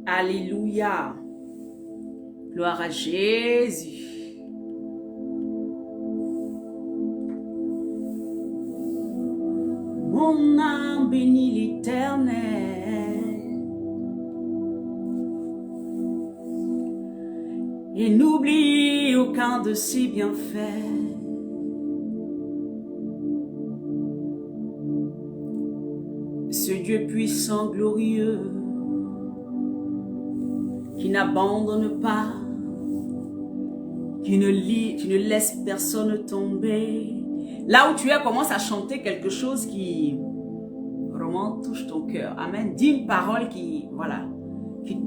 Alléluia. Gloire à Jésus. Mon âme bénit l'Éternel. Et n'oublie aucun de ses bienfaits. Ce Dieu puissant, glorieux, qui n'abandonne pas, qui ne laisse personne tomber. Là où tu es, commence à chanter quelque chose qui vraiment touche ton cœur. Amen. Dis une parole qui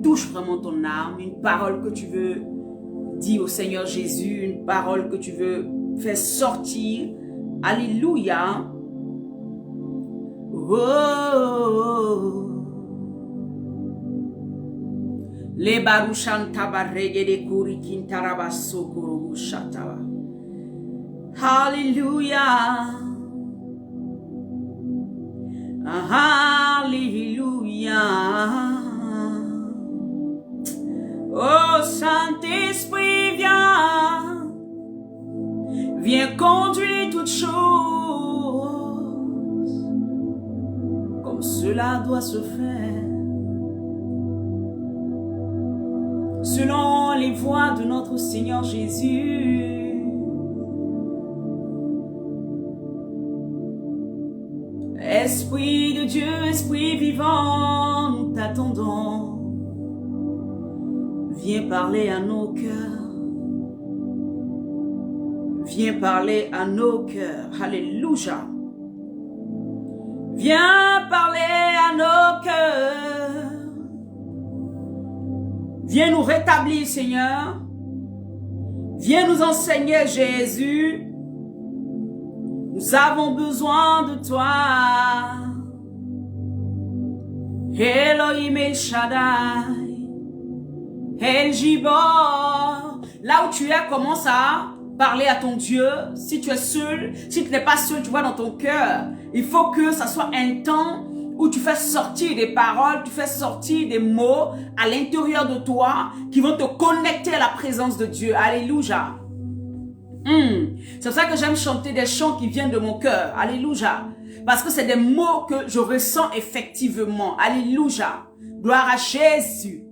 touche vraiment ton âme, une parole que tu veux dire au Seigneur Jésus, une parole que tu veux faire sortir. Alléluia. Oh. Le barushan tabarege de kuri kintarabaso kurubushataba. Hallelujah. Hallelujah. Oh Saint-Esprit, viens. Viens conduire toutes choses comme cela doit se faire. Selon les voies de notre Seigneur Jésus. Esprit de Dieu, Esprit vivant, nous t'attendons. Viens parler à nos cœurs. Viens parler à nos cœurs. Alléluia. Viens parler à nos cœurs. Viens nous rétablir, Seigneur. Viens nous enseigner, Jésus. Nous avons besoin de toi. Elohim El Shaddai, El Gibor. Là où tu es, commence à parler à ton Dieu. Si tu es seul, si tu n'es pas seul, tu vois dans ton cœur. Il faut que ça soit un temps où tu fais sortir des paroles, tu fais sortir des mots à l'intérieur de toi qui vont te connecter à la présence de Dieu. Alléluia. C'est pour ça que j'aime chanter des chants qui viennent de mon cœur. Alléluia. Parce que c'est des mots que je ressens effectivement. Alléluia. Gloire à Jésus.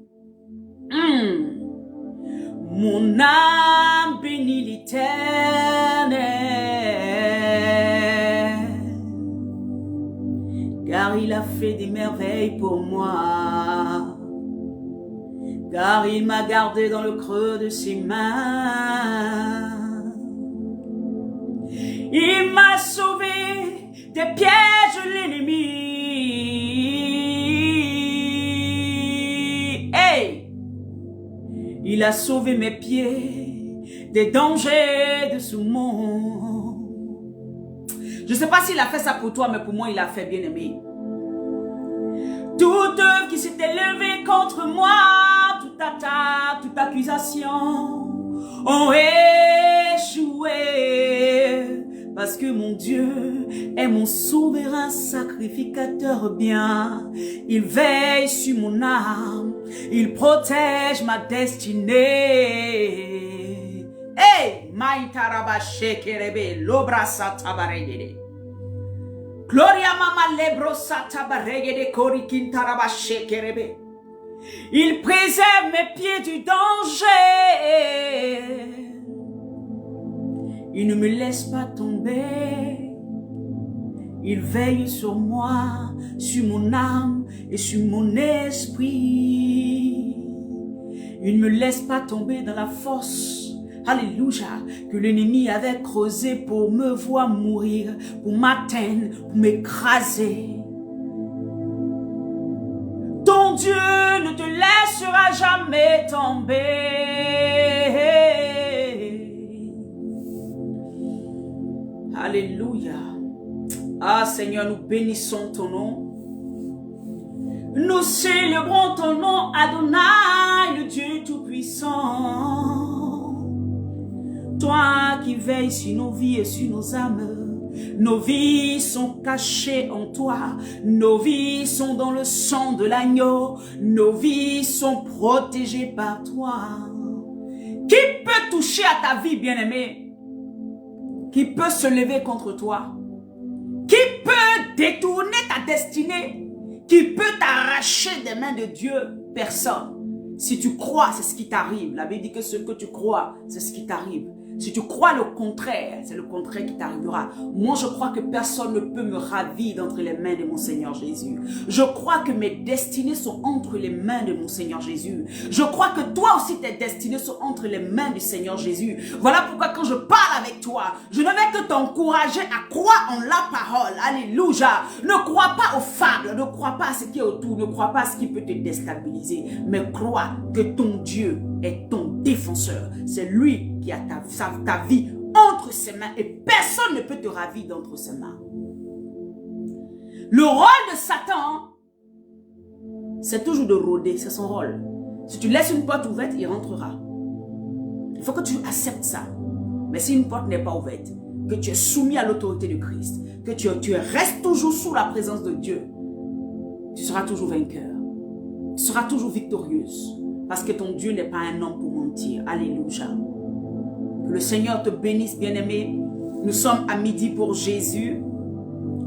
Mon âme bénit l'Éternel, car il a fait des merveilles pour moi, car il m'a gardé dans le creux de ses mains. Il m'a sauvé des pièges de l'ennemi. Hey! Il a sauvé mes pieds des dangers de ce monde. Je ne sais pas s'il a fait ça pour toi, mais pour moi, il a fait, bien aimé. Toute œuvre qui s'est élevée contre moi, toute attaque, toute accusation ont échoué. Parce que mon Dieu est mon souverain sacrificateur bien. Il veille sur mon âme. Il protège ma destinée. Hey! Maïtaraba shekerebe lobrasa tabaregede. Gloria mama lebrosa tabaregede korikin taraba shekerebe. Il préserve mes pieds du danger. Il ne me laisse pas tomber. Il veille sur moi, sur mon âme et sur mon esprit. Il ne me laisse pas tomber dans la fosse, alléluia, que l'ennemi avait creusé pour me voir mourir, pour m'atteindre, pour m'écraser. Ton Dieu ne te laissera jamais tomber. Alléluia. Ah Seigneur, nous bénissons ton nom. Nous célébrons ton nom, Adonai, le Dieu Tout-Puissant. Toi qui veilles sur nos vies et sur nos âmes. Nos vies sont cachées en toi. Nos vies sont dans le sang de l'agneau. Nos vies sont protégées par toi. Qui peut toucher à ta vie, bien-aimé? Qui peut se lever contre toi? Qui peut détourner ta destinée? Qui peut t'arracher des mains de Dieu? Personne. Si tu crois, c'est ce qui t'arrive. La Bible dit que ce que tu crois, c'est ce qui t'arrive. Si tu crois le contraire, c'est le contraire qui t'arrivera. Moi, je crois que personne ne peut me ravir d'entre les mains de mon Seigneur Jésus. Je crois que mes destinées sont entre les mains de mon Seigneur Jésus. Je crois que toi aussi, tes destinées sont entre les mains du Seigneur Jésus. Voilà pourquoi quand je parle avec toi, je ne vais que t'encourager à croire en la parole. Alléluia. Ne crois pas aux fables, ne crois pas à ce qui est autour, ne crois pas à ce qui peut te déstabiliser, mais crois que ton Dieu est ton défenseur. C'est lui qui a ta vie entre ses mains et personne ne peut te ravir d'entre ses mains. Le rôle de Satan, c'est toujours de rôder, c'est son rôle. Si tu laisses une porte ouverte, il rentrera. Il faut que tu acceptes ça. Mais si une porte n'est pas ouverte, que tu es soumis à l'autorité de Christ, que tu restes toujours sous la présence de Dieu, tu seras toujours vainqueur. Tu seras toujours victorieuse. Parce que ton Dieu n'est pas un homme pour mentir. Alléluia. Que le Seigneur te bénisse, bien-aimé. Nous sommes à midi pour Jésus.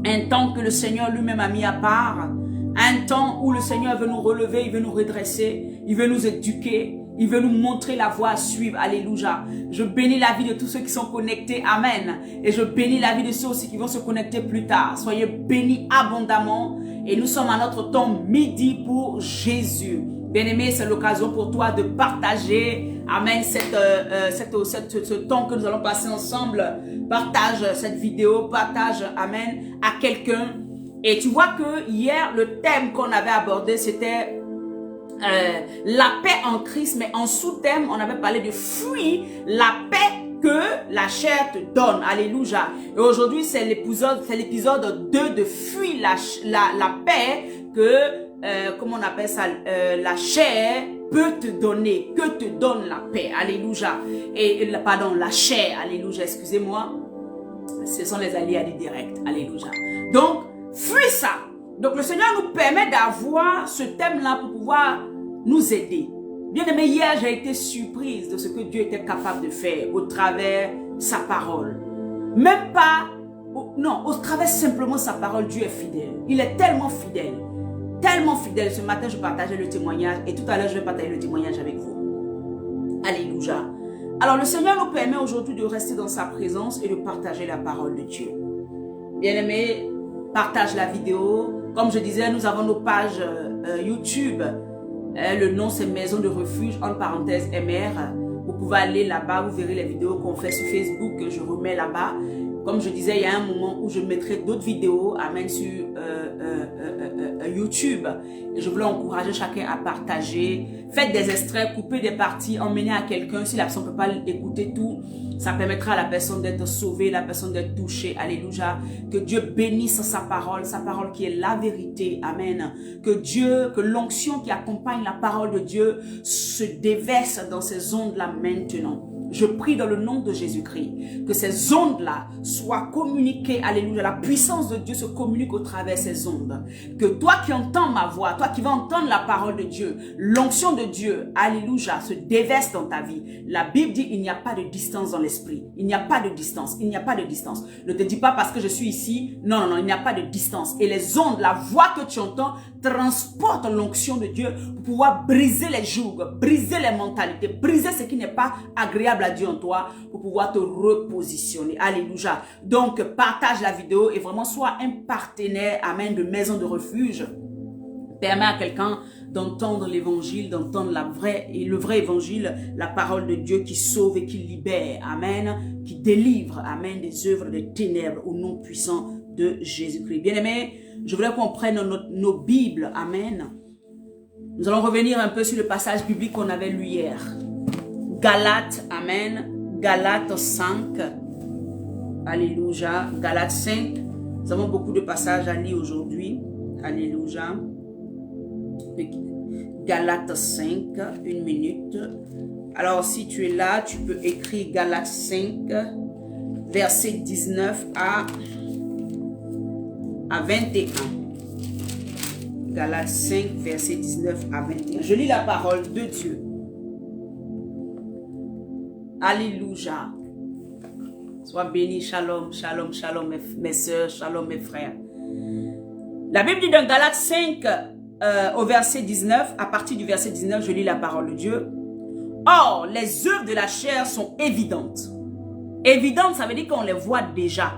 Un temps que le Seigneur lui-même a mis à part. Un temps où le Seigneur veut nous relever, il veut nous redresser, il veut nous éduquer, il veut nous montrer la voie à suivre. Alléluia. Je bénis la vie de tous ceux qui sont connectés. Amen. Et je bénis la vie de ceux aussi qui vont se connecter plus tard. Soyez bénis abondamment. Et nous sommes à notre temps midi pour Jésus. Bien-aimé, c'est l'occasion pour toi de partager, amen, ce temps que nous allons passer ensemble. Partage cette vidéo, partage, amen, à quelqu'un. Et tu vois que hier, le thème qu'on avait abordé, c'était la paix en Christ. Mais en sous-thème, on avait parlé de fuir la paix que la chair te donne. Alléluia. Et aujourd'hui, c'est l'épisode 2 de fuir la paix que comment on appelle ça, la chair peut te donner, que te donne la paix. Alléluia. Pardon, la chair. Alléluia, excusez-moi. Ce sont les alliés directs. Alléluia. Donc, fuis ça. Donc, le Seigneur nous permet d'avoir ce thème-là pour pouvoir nous aider. Bien aimé, hier, j'ai été surprise de ce que Dieu était capable de faire au travers sa parole. Même pas, non, au travers simplement sa parole, Dieu est fidèle. Il est tellement fidèle. Tellement fidèle. Ce matin, je partageais le témoignage et tout à l'heure, je vais partager le témoignage avec vous. Alléluia. Alors, le Seigneur nous permet aujourd'hui de rester dans sa présence et de partager la parole de Dieu. Bien-aimé, partage la vidéo. Comme je disais, nous avons nos pages YouTube. Le nom, c'est Maison de Refuge, entre parenthèses, MR. Vous pouvez aller là-bas, vous verrez les vidéos qu'on fait sur Facebook, que je remets là-bas. Comme je disais, il y a un moment où je mettrai d'autres vidéos, amen, sur YouTube. Et je voulais encourager chacun à partager. Faites des extraits, coupez des parties, emmenez à quelqu'un. Si la personne ne peut pas écouter tout, ça permettra à la personne d'être sauvée, la personne d'être touchée. Alléluia. Que Dieu bénisse sa parole qui est la vérité. Amen. Que l'onction qui accompagne la parole de Dieu se déverse dans ces ondes-là maintenant. Je prie dans le nom de Jésus-Christ que ces ondes-là soient communiquées. Alléluia. La puissance de Dieu se communique au travers de ces ondes. Que toi qui entends ma voix, toi qui vas entendre la parole de Dieu, l'onction de Dieu, alléluia, se déverse dans ta vie. La Bible dit il n'y a pas de distance dans l'esprit. Il n'y a pas de distance. Il n'y a pas de distance. Ne te dis pas parce que je suis ici. Non, non, non, il n'y a pas de distance. Et les ondes, la voix que tu entends, transporte l'onction de Dieu pour pouvoir briser les jougs, briser les mentalités, briser ce qui n'est pas agréable à Dieu en toi pour pouvoir te repositionner. Alléluia. Donc, partage la vidéo et vraiment sois un partenaire, amen, de Maison de Refuge. Permets à quelqu'un d'entendre l'évangile, d'entendre le vrai évangile, la parole de Dieu qui sauve et qui libère, amen, qui délivre, amen, des œuvres des ténèbres au nom puissant de Jésus-Christ. Bien-aimés, je voudrais qu'on prenne nos Bibles, amen. Nous allons revenir un peu sur le passage biblique qu'on avait lu hier. Galates, amen, Galates 5, alléluia, Galates 5, nous avons beaucoup de passages à lire aujourd'hui, alléluia, Galates 5, une minute, alors si tu es là, tu peux écrire Galates 5, verset 19 à à 21. Galates 5, verset 19 à 21. Je lis la parole de Dieu. Alléluia. Sois béni, shalom, shalom, shalom, mes soeurs, shalom, mes frères. La Bible dit dans Galates 5, au verset 19, à partir du verset 19, je lis la parole de Dieu. Or, les œuvres de la chair sont évidentes. Évidentes, ça veut dire qu'on les voit déjà.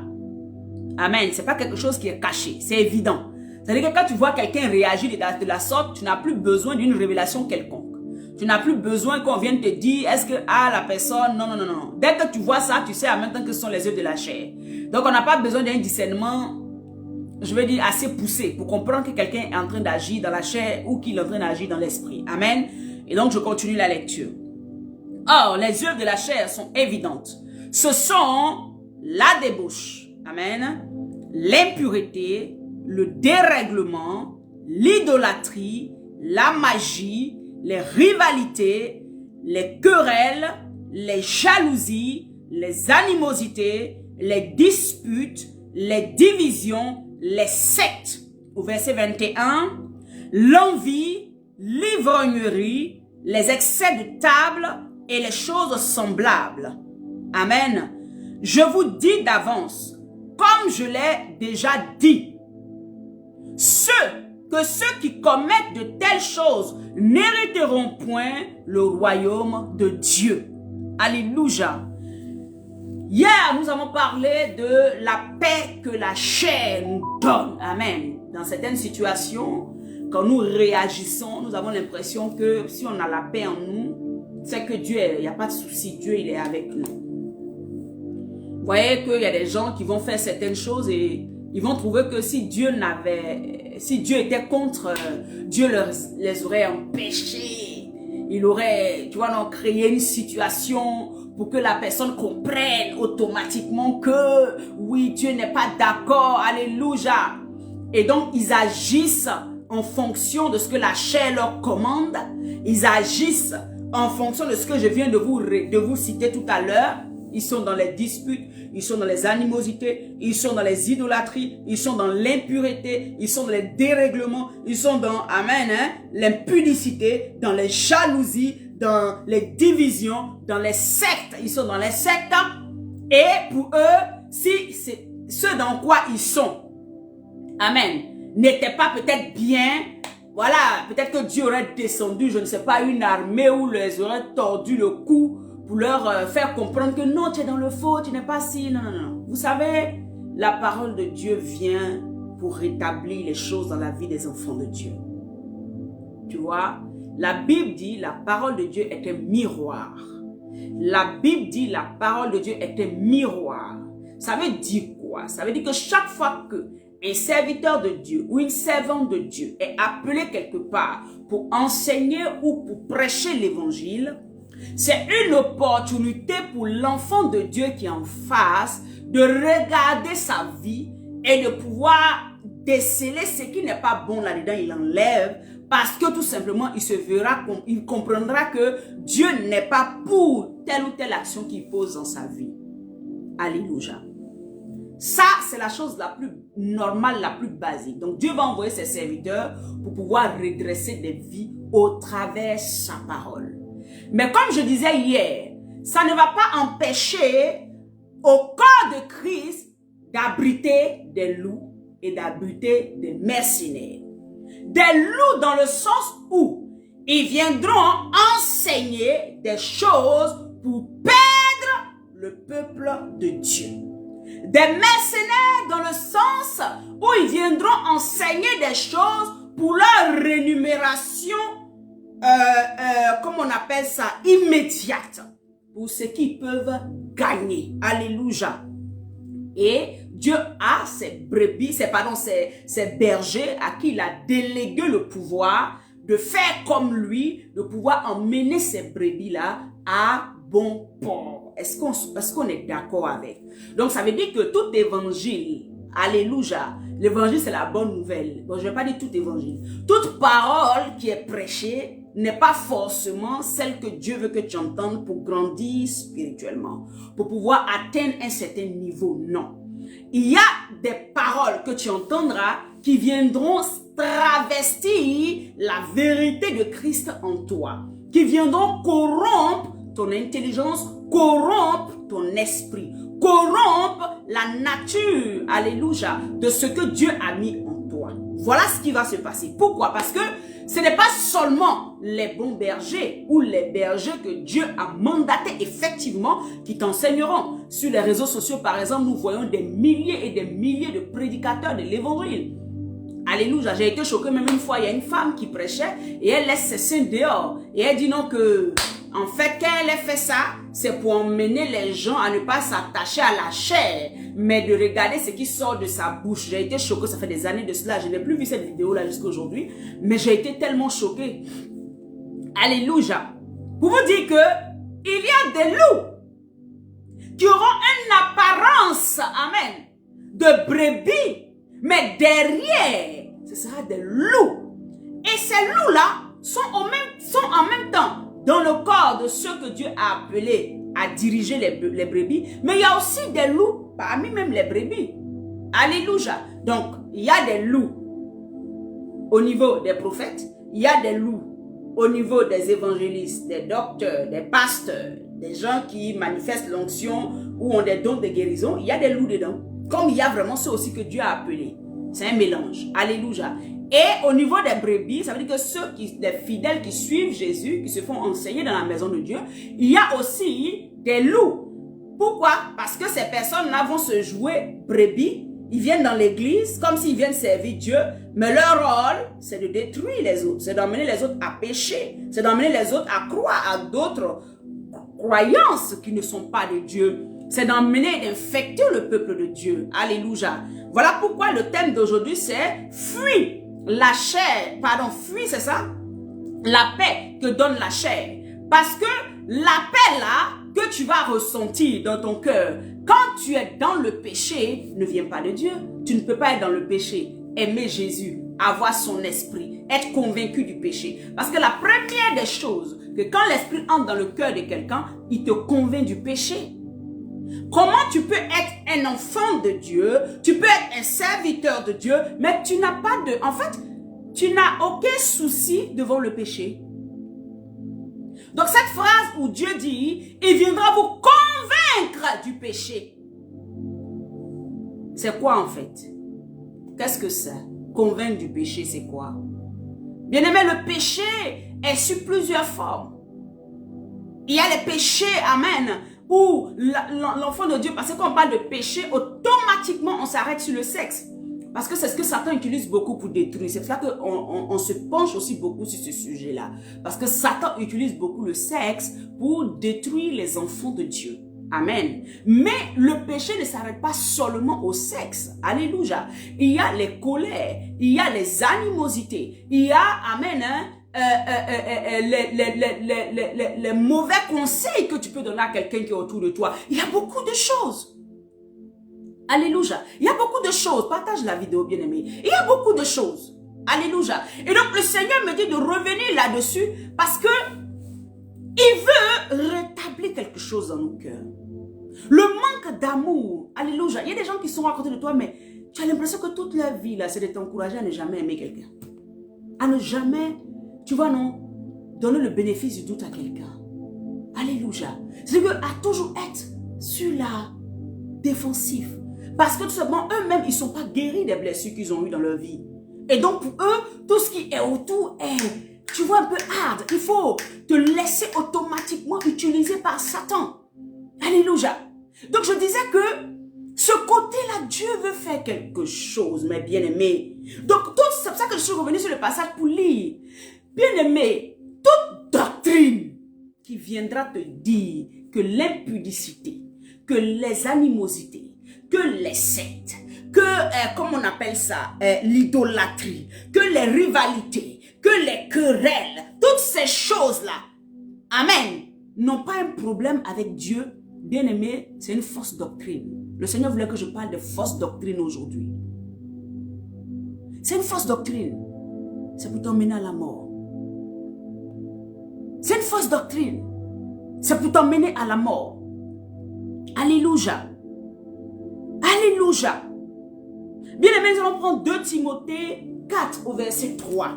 Amen. C'est pas quelque chose qui est caché, c'est évident. C'est-à-dire que quand tu vois quelqu'un réagir de la sorte, tu n'as plus besoin d'une révélation quelconque. Tu n'as plus besoin qu'on vienne te dire, est-ce que, la personne, non, non, non, non. Dès que tu vois ça, tu sais en même temps que ce sont les œuvres de la chair. Donc, on n'a pas besoin d'un discernement, je veux dire, assez poussé pour comprendre que quelqu'un est en train d'agir dans la chair ou qu'il est en train d'agir dans l'esprit. Amen. Et donc, je continue la lecture. Or, les œuvres de la chair sont évidentes. Ce sont la débauche. Amen. L'impureté, le dérèglement, l'idolâtrie, la magie, les rivalités, les querelles, les jalousies, les animosités, les disputes, les divisions, les sectes. Au verset 21, l'envie, l'ivrognerie, les excès de table et les choses semblables. Amen. Je vous dis d'avance, comme je l'ai déjà dit, ceux qui commettent de telles choses n'hériteront point le royaume de Dieu. Alléluia. Hier, nous avons parlé de la paix que la chair nous donne. Amen. Dans certaines situations, quand nous réagissons, nous avons l'impression que si on a la paix en nous, c'est que Dieu, il n'y a pas de souci, Dieu, il est avec nous. Vous voyez qu'il y a des gens qui vont faire certaines choses et ils vont trouver que si Dieu était contre, Dieu les aurait empêchés. Il aurait, tu vois, créé une situation pour que la personne comprenne automatiquement que, oui, Dieu n'est pas d'accord. Alléluia. Et donc, ils agissent en fonction de ce que la chair leur commande. Ils agissent en fonction de ce que je viens de vous citer tout à l'heure. Ils sont dans les disputes, ils sont dans les animosités, ils sont dans les idolâtries, ils sont dans l'impureté, ils sont dans les dérèglements, ils sont dans, amen, l'impudicité, dans les jalousies, dans les divisions, dans les sectes. Ils sont dans les sectes. Et pour eux, si c'est ce dans quoi ils sont, amen, n'était pas peut-être bien, voilà, peut-être que Dieu aurait descendu, je ne sais pas, une armée où les aurait tordu le cou pour leur faire comprendre que non, tu es dans le faux, tu n'es pas si, non, non, non. Vous savez, la parole de Dieu vient pour rétablir les choses dans la vie des enfants de Dieu. Tu vois, la Bible dit la parole de Dieu est un miroir. La Bible dit la parole de Dieu est un miroir. Ça veut dire quoi? Ça veut dire que chaque fois que un serviteur de Dieu ou une servante de Dieu est appelé quelque part pour enseigner ou pour prêcher l'évangile, c'est une opportunité pour l'enfant de Dieu qui est en face de regarder sa vie et de pouvoir déceler ce qui n'est pas bon là-dedans, il enlève parce que tout simplement il comprendra que Dieu n'est pas pour telle ou telle action qu'il pose dans sa vie. Alléluia. Ça, c'est la chose la plus normale, la plus basique. Donc, Dieu va envoyer ses serviteurs pour pouvoir redresser des vies au travers de sa parole. Mais comme je disais hier, ça ne va pas empêcher au corps de Christ d'abriter des loups et d'abriter des mercenaires. Des loups dans le sens où ils viendront enseigner des choses pour perdre le peuple de Dieu. Des mercenaires dans le sens où ils viendront enseigner des choses pour leur rémunération, comme on appelle ça, immédiate, pour ce qu'ils peuvent gagner. Alléluia. Et Dieu a ses brebis, ses bergers à qui il a délégué le pouvoir de faire comme lui, de pouvoir emmener ces brebis-là à bon port. Est-ce qu'on est d'accord avec? Donc, ça veut dire que tout évangile, alléluia, l'évangile c'est la bonne nouvelle. Bon, je ne vais pas dire tout évangile. Toute parole qui est prêchée n'est pas forcément celle que Dieu veut que tu entendes pour grandir spirituellement, pour pouvoir atteindre un certain niveau. Non. Il y a des paroles que tu entendras qui viendront travestir la vérité de Christ en toi, qui viendront corrompre ton intelligence, corrompre ton esprit, corrompre la nature, alléluia, de ce que Dieu a mis en toi. Voilà ce qui va se passer. Pourquoi? Parce que ce n'est pas seulement les bons bergers ou les bergers que Dieu a mandatés effectivement qui t'enseigneront. Sur les réseaux sociaux, par exemple, nous voyons des milliers et des milliers de prédicateurs de l'évangile. Alléluia, j'ai été choquée même une fois, il y a une femme qui prêchait et elle laisse ses seins dehors. Et elle dit non que, en fait, quand elle a fait ça, c'est pour emmener les gens à ne pas s'attacher à la chair, mais de regarder ce qui sort de sa bouche. J'ai été choquée, ça fait des années de cela, je n'ai plus vu cette vidéo-là jusqu'à aujourd'hui, mais j'ai été tellement choquée. Alléluia. Pour vous dire que il y a des loups qui auront une apparence, amen, de brebis, mais derrière, ce sera des loups. Et ces loups-là sont en même temps dans le corps de ceux que Dieu a appelés à diriger les brebis. Mais il y a aussi des loups parmi même les brebis. Alléluia. Donc, il y a des loups au niveau des prophètes. Il y a des loups au niveau des évangélistes, des docteurs, des pasteurs, des gens qui manifestent l'onction ou ont des dons de guérison. Il y a des loups dedans. Comme il y a vraiment ceux aussi que Dieu a appelés. C'est un mélange. Alléluia. Et au niveau des brebis, ça veut dire que les fidèles qui suivent Jésus, qui se font enseigner dans la maison de Dieu, il y a aussi des loups. Pourquoi? Parce que ces personnes-là vont se jouer brebis. Ils viennent dans l'église comme s'ils viennent servir Dieu. Mais leur rôle, c'est de détruire les autres. C'est d'emmener les autres à pécher. C'est d'emmener les autres à croire à d'autres croyances qui ne sont pas de Dieu. C'est d'emmener et d'infecter le peuple de Dieu. Alléluia. Voilà pourquoi le thème d'aujourd'hui, c'est fuis la chair. Pardon, fuis, c'est ça? La paix que donne la chair. Parce que la paix là, que tu vas ressentir dans ton cœur, quand tu es dans le péché, ne vient pas de Dieu. Tu ne peux pas être dans le péché, aimer Jésus, avoir son esprit, être convaincu du péché. Parce que la première des choses, que quand l'esprit entre dans le cœur de quelqu'un, il te convainc du péché. Comment tu peux être un enfant de Dieu, tu peux être un serviteur de Dieu, mais tu n'as pas de... En fait, tu n'as aucun souci devant le péché. Donc cette phrase où Dieu dit, il viendra vous convaincre du péché. C'est quoi en fait? Qu'est-ce que c'est? Convaincre du péché, c'est quoi? Bien-aimé, le péché est sous plusieurs formes. Il y a les péchés, amen, où l'enfant de Dieu, parce que quand on parle de péché, automatiquement on s'arrête sur le sexe. Parce que c'est ce que Satan utilise beaucoup pour détruire. C'est pour ça qu'on se penche aussi beaucoup sur ce sujet-là. Parce que Satan utilise beaucoup le sexe pour détruire les enfants de Dieu. Amen. Mais le péché ne s'arrête pas seulement au sexe. Alléluia. Il y a les colères, il y a les animosités, il y a, amen, les mauvais conseils que tu peux donner à quelqu'un qui est autour de toi. Il y a beaucoup de choses. Alléluia. Il y a beaucoup de choses. Partage la vidéo, bien-aimé. Il y a beaucoup de choses. Alléluia. Et donc, le Seigneur me dit de revenir là-dessus parce que il veut rétablir quelque chose dans nos cœurs. Le manque d'amour. Alléluia. Il y a des gens qui sont à côté de toi, mais tu as l'impression que toute leur vie, là, c'est de t'encourager à ne jamais aimer quelqu'un. À ne jamais, tu vois, non, donner le bénéfice du doute à quelqu'un. Alléluia. C'est-à-dire à toujours être sur la défensive. Parce que tout simplement, eux-mêmes, ils ne sont pas guéris des blessures qu'ils ont eues dans leur vie. Et donc, pour eux, tout ce qui est autour est, tu vois, un peu hard. Il faut te laisser automatiquement utiliser par Satan. Alléluia. Donc, je disais que ce côté-là, Dieu veut faire quelque chose, mes bien-aimés. Donc, c'est pour ça que je suis revenue sur le passage pour lire. Bien-aimé, toute doctrine qui viendra te dire que l'impudicité, que les animosités, que les sectes, que, comme on appelle ça, l'idolâtrie, que les rivalités, que les querelles, toutes ces choses-là, amen, n'ont pas un problème avec Dieu. Bien-aimé, c'est une fausse doctrine. Le Seigneur voulait que je parle de fausse doctrine aujourd'hui. C'est une fausse doctrine. C'est pour t'emmener à la mort. C'est une fausse doctrine. C'est pour t'emmener à la mort. Alléluia. Alléluia. Bien aimé, nous allons prendre 2 Timothée 4 au verset 3.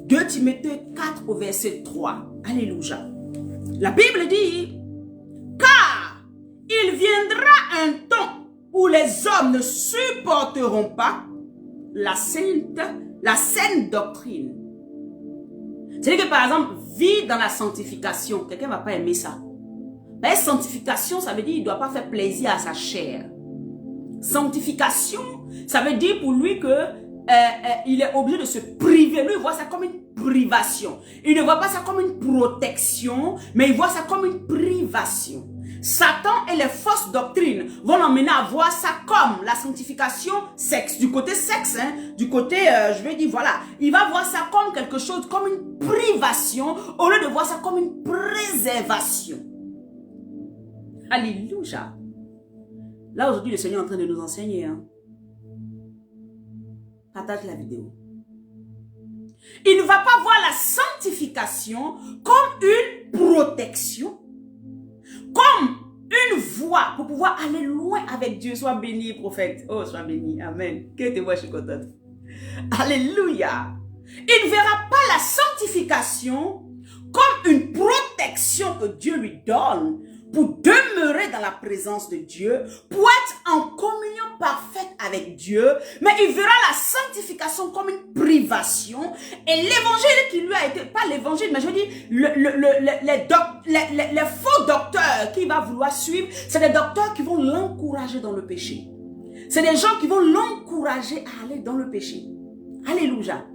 2 Timothée 4 au verset 3. Alléluia. La Bible dit, car il viendra un temps où les hommes ne supporteront pas la saine doctrine. C'est-à-dire que par exemple, vivre dans la sanctification, quelqu'un ne va pas aimer ça. La sanctification, ça veut dire qu'il ne doit pas faire plaisir à sa chair. Sanctification, ça veut dire pour lui que il est obligé de se priver. Lui, il voit ça comme une privation. Il ne voit pas ça comme une protection, mais il voit ça comme une privation. Satan et les fausses doctrines vont l'emmener à voir ça comme la sanctification sexe. Du côté sexe, hein, du côté, je vais dire, voilà. Il va voir ça comme quelque chose, comme une privation, au lieu de voir ça comme une préservation. Alléluia. Là, aujourd'hui, le Seigneur est en train de nous enseigner. Hein. Partage la vidéo. Il ne va pas voir la sanctification comme une protection, comme une voie pour pouvoir aller loin avec Dieu. Sois béni, prophète. Oh, sois béni. Amen. Que te vois, je suis contente. Alléluia. Il ne verra pas la sanctification comme une protection que Dieu lui donne pour demeurer dans la présence de Dieu, pour être en communion parfaite avec Dieu, mais il verra la sanctification comme une privation. Et l'évangile qui lui a été, pas l'évangile, mais je dis, les faux docteurs qu'il va vouloir suivre, c'est des docteurs qui vont l'encourager dans le péché. C'est des gens qui vont l'encourager à aller dans le péché. Alléluia.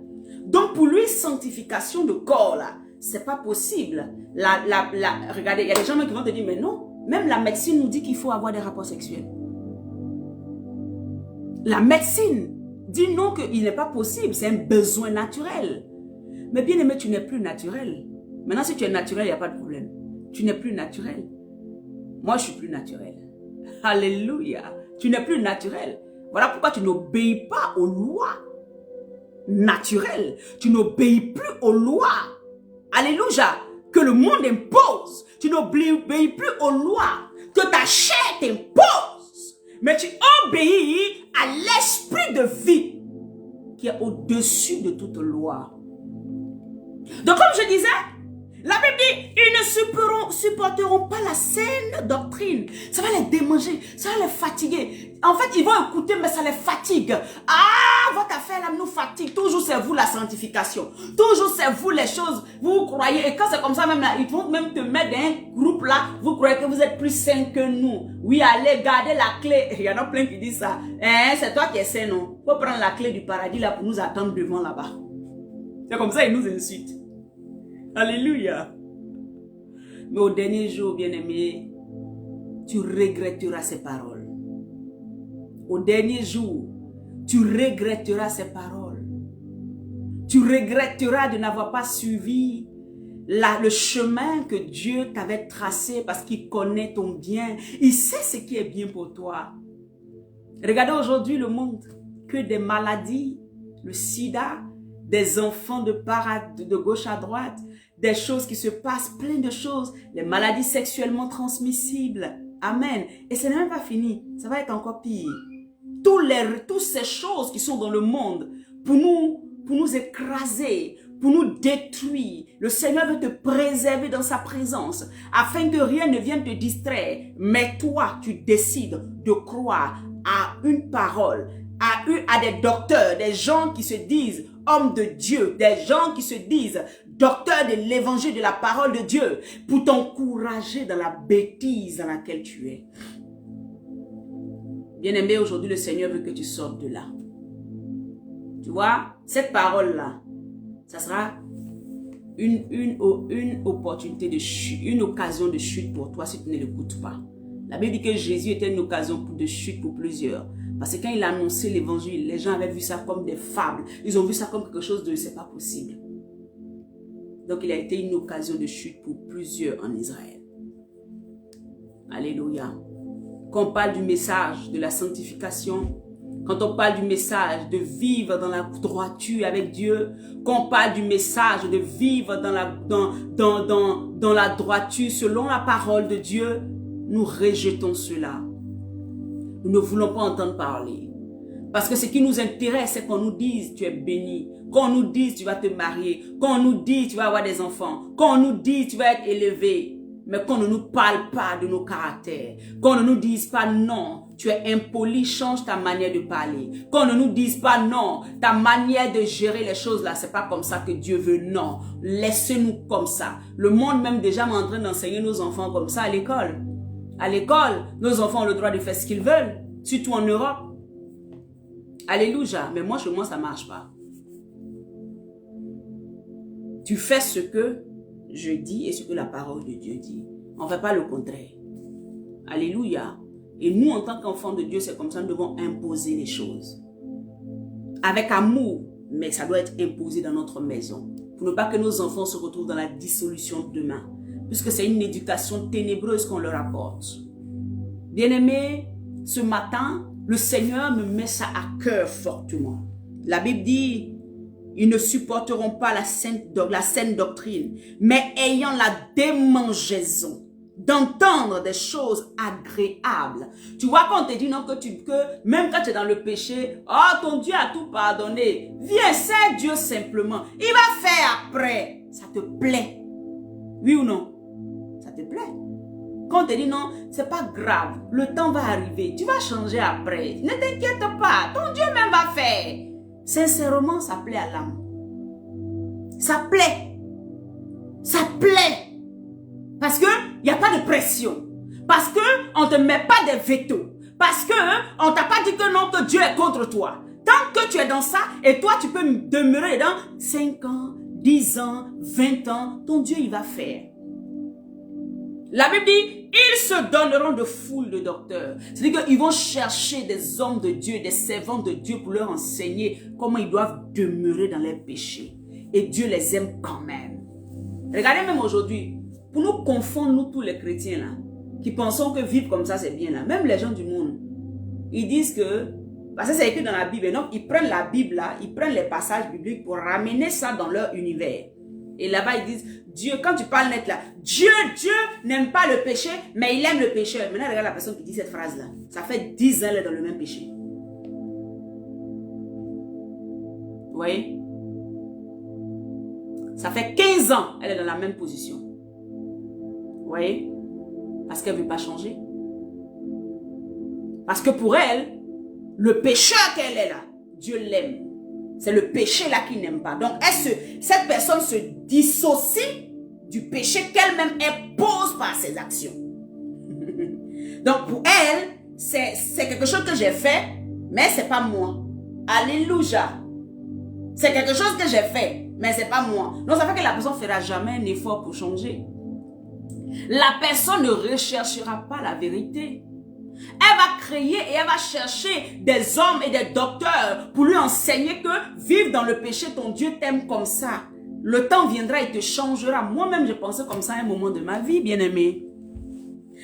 Donc pour lui, sanctification de corps là, c'est pas possible. Regardez, il y a des gens qui vont te dire, mais non, même la médecine nous dit qu'il faut avoir des rapports sexuels. La médecine dit non, qu'il n'est pas possible, c'est un besoin naturel. Mais bien aimé, tu n'es plus naturel. Maintenant, si tu es naturel, il n'y a pas de problème. Tu n'es plus naturel. Moi, je suis plus naturel. Alléluia. Tu n'es plus naturel. Voilà pourquoi tu n'obéis pas aux lois naturelles. Tu n'obéis plus aux lois. Alléluia. Que le monde impose. Tu n'obéis plus aux lois que ta chair t'impose. Mais tu obéis à l'esprit de vie qui est au-dessus de toute loi. Donc comme je disais, la Bible dit, ils ne supporteront pas la saine doctrine. Ça va les démanger, ça va les fatiguer. En fait, ils vont écouter, mais ça les fatigue. Ah, votre affaire là nous fatigue. Toujours c'est vous la sanctification. Toujours c'est vous les choses. Vous croyez. Et quand c'est comme ça, même là, ils vont même te mettre dans un groupe là. Vous croyez que vous êtes plus sain que nous. Oui, allez, gardez la clé. Il y en a plein qui disent ça. C'est toi qui es sain, non? Faut prendre la clé du paradis là pour nous attendre devant là-bas. C'est comme ça, ils nous insultent. Alléluia. Mais au dernier jour, bien-aimé, tu regretteras ces paroles. Au dernier jour, tu regretteras ces paroles. Tu regretteras de n'avoir pas suivi le chemin que Dieu t'avait tracé parce qu'il connaît ton bien. Il sait ce qui est bien pour toi. Regardez aujourd'hui le monde, que des maladies, le sida, des enfants de gauche à droite, des choses qui se passent, plein de choses, les maladies sexuellement transmissibles. Amen. Et ce n'est même pas fini, ça va être encore pire. Toutes ces choses qui sont dans le monde, pour nous écraser, pour nous détruire. Le Seigneur veut te préserver dans sa présence, afin que rien ne vienne te distraire. Mais toi, tu décides de croire à une parole, à des docteurs, des gens qui se disent hommes de Dieu, des gens qui se disent docteurs de l'évangile, de la parole de Dieu, pour t'encourager dans la bêtise dans laquelle tu es. Bien-aimé, aujourd'hui, le Seigneur veut que tu sortes de là. Tu vois, cette parole-là, ça sera une opportunité de chute, une occasion de chute pour toi si tu ne l'écoutes pas. La Bible dit que Jésus était une occasion de chute pour plusieurs. Parce que quand il a annoncé l'évangile, les gens avaient vu ça comme des fables. Ils ont vu ça comme quelque chose de c'est pas possible. Donc il a été une occasion de chute pour plusieurs en Israël. Alléluia. Quand on parle du message de la sanctification, quand on parle du message de vivre dans la droiture avec Dieu, quand on parle du message de vivre dans la droiture selon la parole de Dieu, nous rejetons cela. Nous ne voulons pas entendre parler. Parce que ce qui nous intéresse, c'est qu'on nous dise tu es béni. Qu'on nous dise tu vas te marier. Qu'on nous dise tu vas avoir des enfants. Qu'on nous dise tu vas être élevé. Mais qu'on ne nous parle pas de nos caractères. Qu'on ne nous dise pas non, tu es impoli, change ta manière de parler. Qu'on ne nous dise pas non, ta manière de gérer les choses là, c'est pas comme ça que Dieu veut. Non, laissez-nous comme ça. Le monde même déjà est en train d'enseigner nos enfants comme ça à l'école. À l'école, nos enfants ont le droit de faire ce qu'ils veulent, surtout en Europe. Alléluia, mais moi chez moi ça marche pas. Tu fais ce que je dis et ce que la parole de Dieu dit. On ne fait pas le contraire. Alléluia. Et nous, en tant qu'enfants de Dieu, c'est comme ça, nous devons imposer les choses. Avec amour, mais ça doit être imposé dans notre maison. Pour ne pas que nos enfants se retrouvent dans la dissolution demain. Puisque c'est une éducation ténébreuse qu'on leur apporte. Bien-aimés, ce matin, le Seigneur me met ça à cœur fortement. La Bible dit, ils ne supporteront pas la saine doctrine, mais ayant la démangeaison d'entendre des choses agréables. Tu vois quand on te dit non, que même quand tu es dans le péché, oh ton Dieu a tout pardonné. Viens, c'est Dieu simplement. Il va faire après. Ça te plaît. Oui ou non? Ça te plaît. Quand on te dit non, c'est pas grave. Le temps va arriver. Tu vas changer après. Ne t'inquiète pas. Ton Dieu même va faire. Sincèrement, ça plaît à l'âme. Ça plaît. Ça plaît. Parce que il n'y a pas de pression. Parce que on te met pas des veto. Parce que on t'a pas dit que non, que Dieu est contre toi. Tant que tu es dans ça, et toi tu peux demeurer dans 5 ans, 10 ans, 20 ans, ton Dieu il va faire. La Bible dit, ils se donneront de foule de docteurs. C'est-à-dire qu'ils vont chercher des hommes de Dieu, des servants de Dieu pour leur enseigner comment ils doivent demeurer dans leurs péchés. Et Dieu les aime quand même. Regardez même aujourd'hui, pour nous confondre, nous tous les chrétiens là, qui pensons que vivre comme ça c'est bien là, même les gens du monde, ils disent que, parce que c'est écrit dans la Bible, donc ils prennent la Bible là, ils prennent les passages bibliques pour ramener ça dans leur univers. Et là-bas, ils disent, Dieu, quand tu parles net là, Dieu n'aime pas le péché, mais il aime le pécheur. Maintenant, regarde la personne qui dit cette phrase-là. Ça fait 10 ans, elle est dans le même péché. Vous voyez? Ça fait 15 ans, elle est dans la même position. Vous voyez? Parce qu'elle ne veut pas changer. Parce que pour elle, le pécheur qu'elle est là, Dieu l'aime. C'est le péché là qu'il n'aime pas. Donc, cette personne se dissocie du péché qu'elle-même impose par ses actions. Donc, pour elle, c'est quelque chose que j'ai fait, mais c'est pas moi. Alléluia. C'est quelque chose que j'ai fait, mais c'est pas moi. Donc, ça fait que la personne ne fera jamais un effort pour changer. La personne ne recherchera pas la vérité. Elle va créer et elle va chercher des hommes et des docteurs pour lui enseigner que vivre dans le péché, ton Dieu t'aime comme ça. Le temps viendra, il te changera. Moi-même, je pensais comme ça à un moment de ma vie, bien-aimé.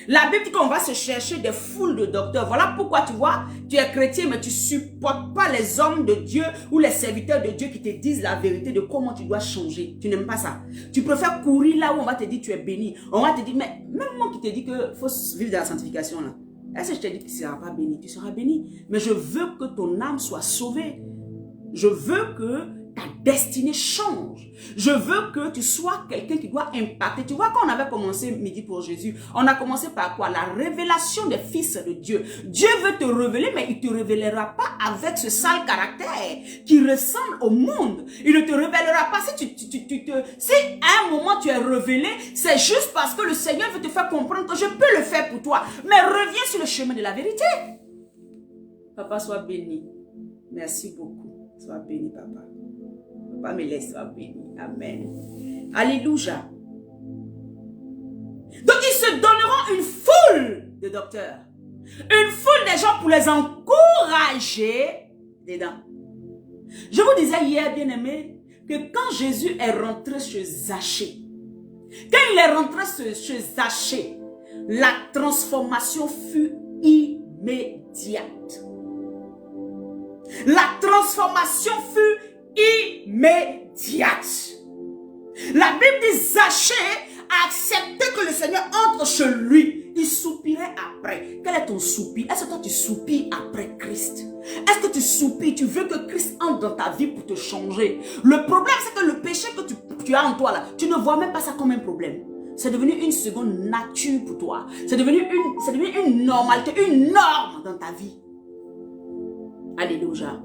La Bible dit qu'on va se chercher des foules de docteurs. Voilà pourquoi tu vois, tu es chrétien, mais tu ne supportes pas les hommes de Dieu ou les serviteurs de Dieu qui te disent la vérité de comment tu dois changer. Tu n'aimes pas ça. Tu préfères courir là où on va te dire tu es béni. On va te dire, mais même moi qui te dis qu'il faut vivre de la sanctification là. Est-ce que je te dis que tu ne seras pas béni? Tu seras béni. Mais je veux que ton âme soit sauvée. Je veux que ta destinée change. Je veux que tu sois quelqu'un qui doit impacter. Tu vois, quand on avait commencé Midi pour Jésus, on a commencé par quoi? La révélation des fils de Dieu. Dieu veut te révéler, mais il ne te révélera pas avec ce sale caractère qui ressemble au monde. Il ne te révélera pas si à un moment tu es révélé, c'est juste parce que le Seigneur veut te faire comprendre que je peux le faire pour toi. Mais reviens sur le chemin de la vérité. Papa, sois béni. Merci beaucoup. Sois béni, papa. Papa, me laisse, sois béni. Amen. Alléluia. Donc, ils se donneront une foule de docteurs. Une foule de gens pour les encourager dedans. Je vous disais hier, bien-aimé, que quand Jésus est rentré chez Zachée, quand il est rentré chez Zachée, la transformation fut immédiate. La transformation fut immédiate. La Bible dit Zachée accepté que le Seigneur entre chez lui, il soupirait après. Quel est ton soupir? Est-ce que toi tu soupires après Christ? Est-ce que tu soupires? Tu veux que Christ entre dans ta vie pour te changer? Le problème, c'est que le péché que tu as en toi là, tu ne vois même pas ça comme un problème. C'est devenu une seconde nature pour toi. C'est devenu une normalité, une norme dans ta vie. Alléluia.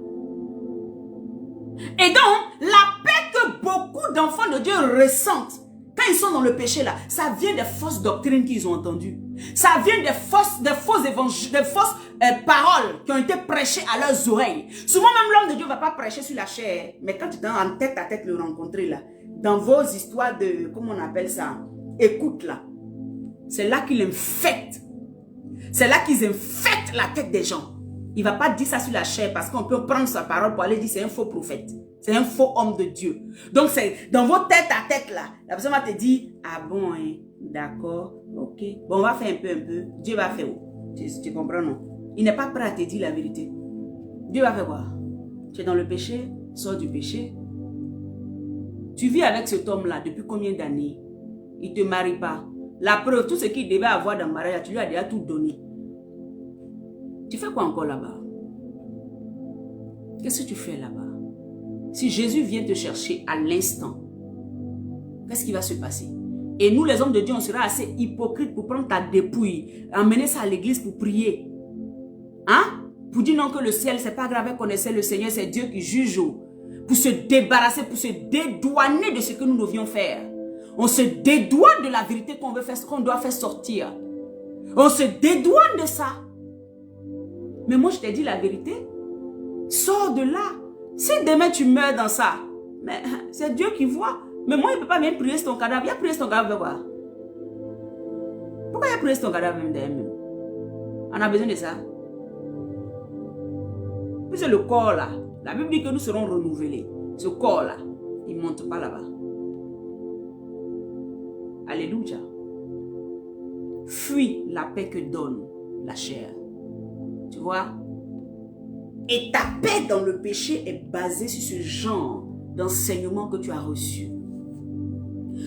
Et donc, la paix que beaucoup d'enfants de Dieu ressentent quand ils sont dans le péché là, ça vient des fausses doctrines qu'ils ont entendues. Ça vient des faux évangiles, des fausses paroles qui ont été prêchées à leurs oreilles. Souvent même l'homme de Dieu ne va pas prêcher sur la chair. Mais quand tu es en tête à tête le rencontrer là, dans vos histoires de, comment on appelle ça, écoute là, c'est là qu'il infecte. C'est là qu'ils infectent la tête des gens. Il ne va pas dire ça sur la chair parce qu'on peut prendre sa parole pour aller dire c'est un faux prophète. C'est un faux homme de Dieu. Donc c'est dans vos têtes à tête là. La personne va te dire, ah bon, hein, d'accord, ok. Bon, on va faire un peu. Dieu va faire où? Tu comprends, non? Il n'est pas prêt à te dire la vérité. Dieu va faire quoi? Tu es dans le péché, sors du péché. Tu vis avec cet homme-là depuis combien d'années? Il ne te marie pas. La preuve, tout ce qu'il devait avoir dans le mariage, tu lui as déjà tout donné. Tu fais quoi encore là-bas? Qu'est-ce que tu fais là-bas? Si Jésus vient te chercher à l'instant, qu'est-ce qui va se passer? Et nous, les hommes de Dieu, on sera assez hypocrites pour prendre ta dépouille, emmener ça à l'église pour prier. Hein? Pour dire non que le ciel, c'est pas grave, connaissez le Seigneur, c'est Dieu qui juge. Pour se débarrasser, pour se dédouaner de ce que nous devions faire. On se dédouane de la vérité qu'on veut faire, qu'on doit faire sortir. On se dédouane de ça. Mais moi, je t'ai dit la vérité. Sors de là. Si demain tu meurs dans ça, mais c'est Dieu qui voit. Mais moi, il ne peut pas même prier sur ton cadavre. Il a prié sur ton cadavre, voir. Pourquoi il a prié sur ton cadavre même d'ailleurs? On a besoin de ça. Puis c'est le corps là. La Bible dit que nous serons renouvelés. Ce corps là, il ne monte pas là-bas. Alléluia. Fuis la paix que donne la chair. Tu vois? Et ta paix dans le péché est basée sur ce genre d'enseignement que tu as reçu.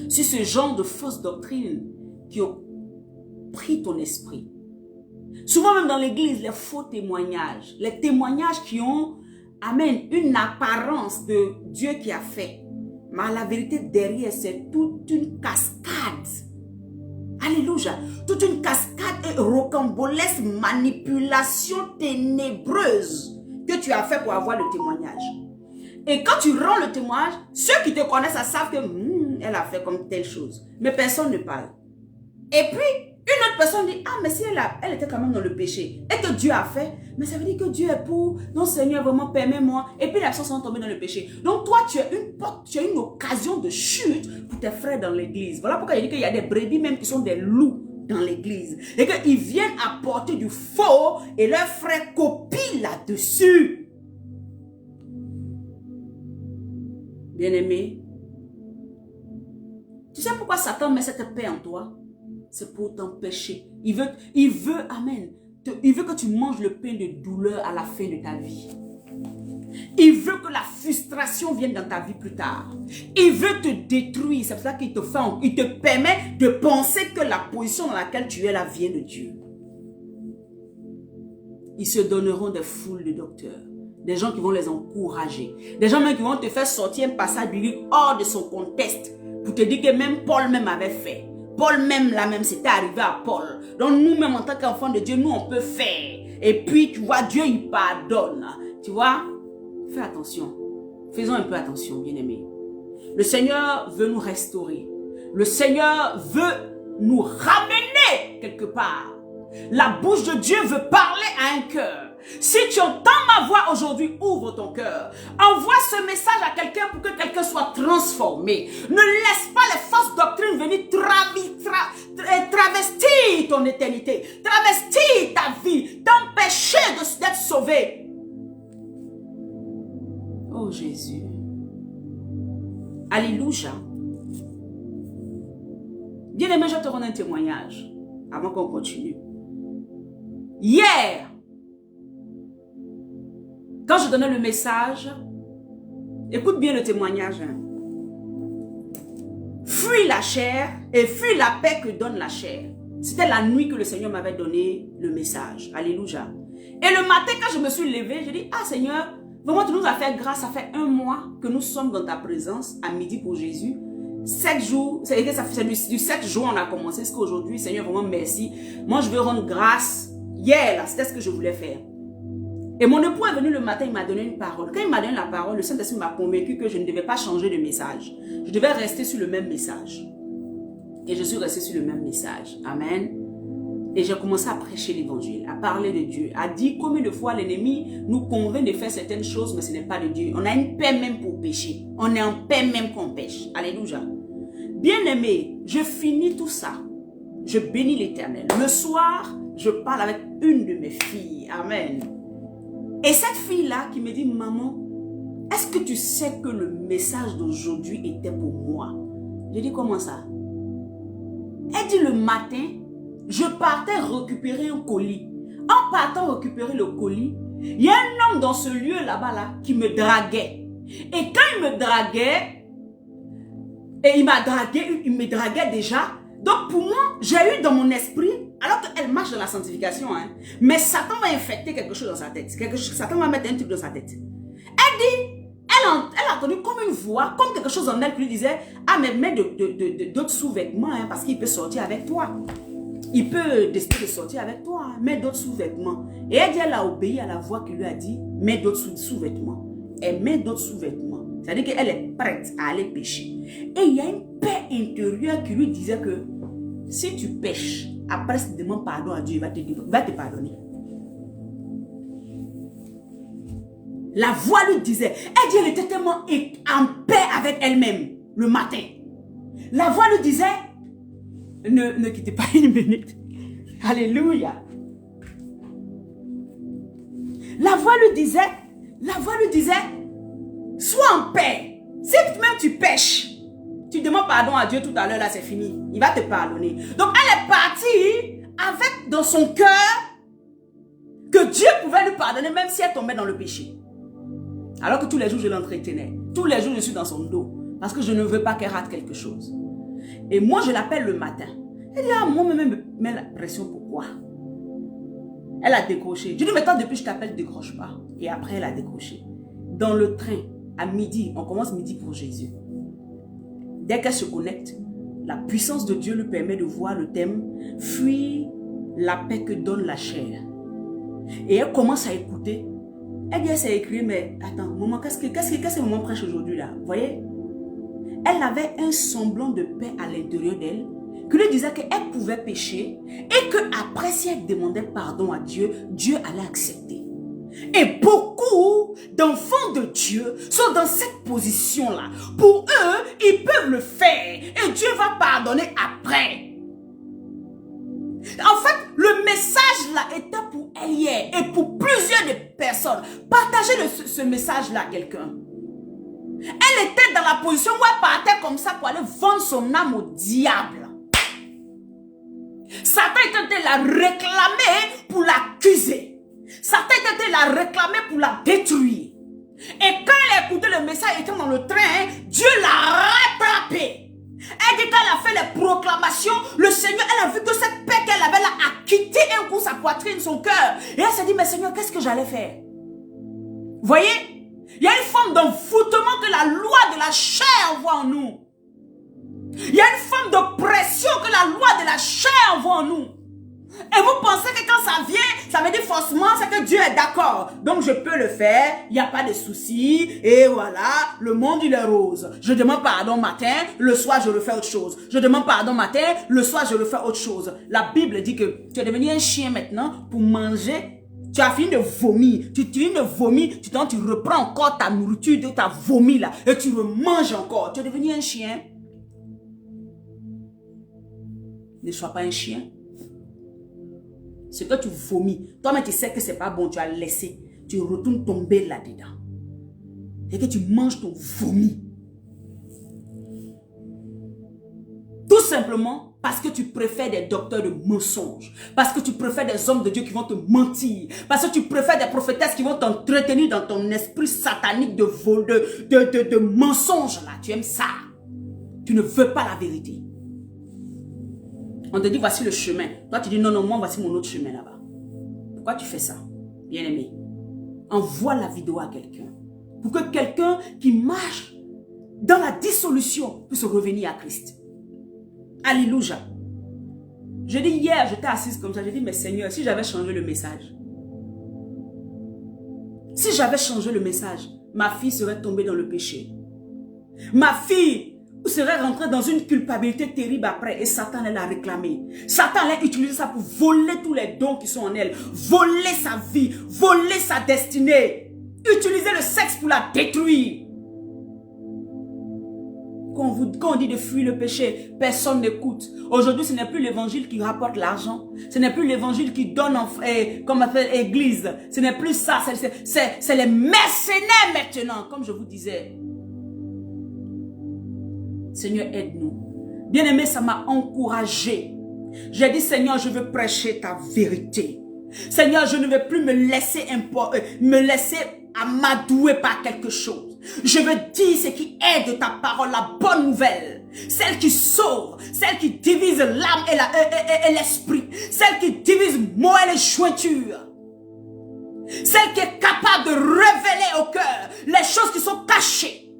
Sur ce genre de fausses doctrines qui ont pris ton esprit. Souvent même dans l'église, les faux témoignages. Les témoignages qui ont, amen, une apparence de Dieu qui a fait. Mais la vérité derrière, c'est toute une cascade. Alléluia. Toute une cascade et rocambolesque manipulation ténébreuse que tu as fait pour avoir le témoignage. Et quand tu rends le témoignage, ceux qui te connaissent savent que elle a fait comme telle chose. Mais personne ne parle. Et puis, une autre personne dit, ah, mais si elle était quand même dans le péché, et que Dieu a fait, mais ça veut dire que Dieu est pour, non Seigneur, vraiment, permets-moi. Et puis les personnes sont tombées dans le péché. Donc toi, tu as une porte, tu as une occasion de chute pour tes frères dans l'église. Voilà pourquoi il dit qu'il y a des brebis même qui sont des loups dans l'église. Et qu'ils viennent apporter du faux et leurs frères copient là-dessus. Bien-aimé, tu sais pourquoi Satan met cette paix en toi? C'est pour t'empêcher. Il veut, amen, il veut que tu manges le pain de douleur à la fin de ta vie. Il veut que la frustration vienne dans ta vie plus tard. Il veut te détruire. C'est pour ça qu'il te permet de penser que la position dans laquelle tu es là vient de Dieu. Ils se donneront des foules de docteurs. Des gens qui vont les encourager. Des gens même qui vont te faire sortir un passage biblique hors de son contexte. Pour te dire que même Paul même avait fait. Paul même là même, c'était arrivé à Paul. Donc nous-mêmes en tant qu'enfants de Dieu, nous on peut faire. Et puis tu vois, Dieu il pardonne. Tu vois, fais attention. Faisons un peu attention, bien-aimés. Le Seigneur veut nous restaurer. Le Seigneur veut nous ramener quelque part. La bouche de Dieu veut parler à un cœur. Si tu entends ma voix aujourd'hui, ouvre ton cœur. Envoie ce message à quelqu'un pour que quelqu'un soit transformé. Ne laisse pas les fausses doctrines venir travestir ton éternité, travestir ta vie, t'empêcher d'être sauvé. Oh Jésus. Alléluia. Bien-aimé, je te rends un témoignage avant qu'on continue. Hier, quand je donnais le message, écoute bien le témoignage. Hein. Fuis fuis la chair et fuis la paix que donne la chair. C'était la nuit que le Seigneur m'avait donné le message. Alléluia. Et le matin, quand je me suis levée, je dis, ah Seigneur, vraiment tu nous as fait grâce, ça fait 1 mois que nous sommes dans ta présence, à midi pour Jésus. 7 jours, c'est du 7 jours on a commencé, ce qu'aujourd'hui, Seigneur, vraiment merci. Moi, je veux rendre grâce. Hier, là, c'était ce que je voulais faire. Et mon époux est venu le matin, il m'a donné une parole. Quand il m'a donné la parole, le Saint-Esprit m'a convaincu que je ne devais pas changer de message. Je devais rester sur le même message. Et je suis restée sur le même message. Amen. Et j'ai commencé à prêcher l'évangile, à parler de Dieu, à dire combien de fois l'ennemi nous convainc de faire certaines choses, mais ce n'est pas de Dieu. On a une paix même pour pécher. On est en paix même qu'on pêche. Alléluia. Bien-aimé, je finis tout ça. Je bénis l'Éternel. Le soir, je parle avec une de mes filles. Amen. Et cette fille-là qui me dit, maman, est-ce que tu sais que le message d'aujourd'hui était pour moi? Je dis, comment ça? Elle dit, le matin, je partais récupérer un colis. En partant récupérer le colis, il y a un homme dans ce lieu là-bas là, qui me draguait. Et quand il me draguait, et il me draguait déjà. Donc pour moi, j'ai eu dans mon esprit, alors qu'elle marche dans la sanctification, hein, mais Satan va infecter quelque chose dans sa tête. Satan va mettre un truc dans sa tête. Elle dit, elle a entendu comme une voix, comme quelque chose en elle qui lui disait, ah mais mets d'autres sous-vêtements, hein, parce qu'il peut sortir avec toi. Il peut décider de sortir avec toi, hein, mets d'autres sous-vêtements. Et elle dit, elle a obéi à la voix qui lui a dit, mets d'autres sous-vêtements. Elle met d'autres sous-vêtements. C'est-à-dire qu'elle est prête à aller pécher. Et il y a une paix intérieure qui lui disait que si tu pêches, après si tu demandes pardon à Dieu, il va te pardonner. La voix lui disait, elle dit, elle était tellement en paix avec elle-même le matin. La voix lui disait, ne quittez pas une minute. Alléluia. La voix lui disait, sois en paix. Si même tu pêches, tu demandes pardon à Dieu tout à l'heure, là c'est fini. Il va te pardonner. Donc elle est partie avec dans son cœur que Dieu pouvait lui pardonner même si elle tombait dans le péché. Alors que tous les jours je l'entretenais. Tous les jours je suis dans son dos. Parce que je ne veux pas qu'elle rate quelque chose. Et moi je l'appelle le matin. Elle dit, ah moi-même me met la pression, pourquoi? Elle a décroché. Je dis, mais tant depuis je t'appelle, décroche pas. Et après elle a décroché. Dans le train, à midi, on commence midi pour Jésus. Dès qu'elle se connecte, la puissance de Dieu lui permet de voir le thème « Fuis la paix que donne la chair ». Et elle commence à écouter. Elle dit, elle s'est écrite, mais attends, maman, qu'est-ce que maman prêche aujourd'hui là? Vous voyez? Elle avait un semblant de paix à l'intérieur d'elle qui lui disait qu'elle pouvait pécher et qu'après, si elle demandait pardon à Dieu, Dieu allait accepter. Et beaucoup d'enfants de Dieu sont dans cette position-là. Pour eux, ils peuvent le faire et Dieu va pardonner après. En fait, le message là était pour elle hier et pour plusieurs de personnes. Partagez ce message-là à quelqu'un. Elle était dans la position où elle partait comme ça pour aller vendre son âme au diable. Satan était la réclamer pour l'accuser. Satan était la réclamer pour la détruire. Et quand elle a écouté le message étant dans le train, Dieu l'a rattrapé. Elle dit qu'elle a fait les proclamations, le Seigneur, elle a vu que cette paix qu'elle avait là a quitté un coup sa poitrine, son cœur. Et elle s'est dit, mais Seigneur, qu'est-ce que j'allais faire? Vous voyez? Il y a une forme d'envoûtement que la loi de la chair envoie en nous. Il y a une forme de pression que la loi de la chair envoie en nous. Et vous pensez que quand ça vient, ça veut dire forcément c'est que Dieu est d'accord. Donc je peux le faire, il n'y a pas de souci. Et voilà, le monde il est rose. Je demande pardon matin, le soir je refais autre chose. Je demande pardon matin, le soir je refais autre chose. La Bible dit que tu es devenu un chien maintenant pour manger. Tu as fini de vomir. Tu finis de vomir, tu reprends encore ta nourriture de ta vomi là. Et tu remanges encore. Tu es devenu un chien. Ne sois pas un chien. Ce que tu vomis, toi-même tu sais que c'est pas bon, tu as laissé, tu retournes tomber là-dedans. Et que tu manges ton vomi. Tout simplement parce que tu préfères des docteurs de mensonges. Parce que tu préfères des hommes de Dieu qui vont te mentir. Parce que tu préfères des prophétesses qui vont t'entretenir dans ton esprit satanique de mensonges là. Tu aimes ça. Tu ne veux pas la vérité. On te dit, voici le chemin. Toi, tu dis, non, non, moi, voici mon autre chemin là-bas. Pourquoi tu fais ça, bien-aimé? Envoie la vidéo à quelqu'un. Pour que quelqu'un qui marche dans la dissolution puisse revenir à Christ. Alléluia. Je dis hier, j'étais assise comme ça, j'ai dit, mais Seigneur, si j'avais changé le message, si j'avais changé le message, ma fille serait tombée dans le péché. Ma fille serait rentrée dans une culpabilité terrible après et Satan allait la réclamer. Satan allait utiliser ça pour voler tous les dons qui sont en elle, voler sa vie, voler sa destinée, utiliser le sexe pour la détruire. Quand on dit de fuir le péché, personne n'écoute. Aujourd'hui, ce n'est plus l'évangile qui rapporte l'argent. Ce n'est plus l'évangile qui donne, comme on appelle l'église. Ce n'est plus ça. C'est les mercenaires maintenant, comme je vous disais. Seigneur, aide-nous. Bien-aimé, ça m'a encouragé. J'ai dit, Seigneur, je veux prêcher ta vérité. Seigneur, je ne veux plus me laisser amadouer par quelque chose. Je veux dire ce qui est de ta parole, la bonne nouvelle. Celle qui sauve, celle qui divise l'âme et l'esprit. Celle qui divise moelle et jointure. Celle qui est capable de révéler au cœur les choses qui sont cachées.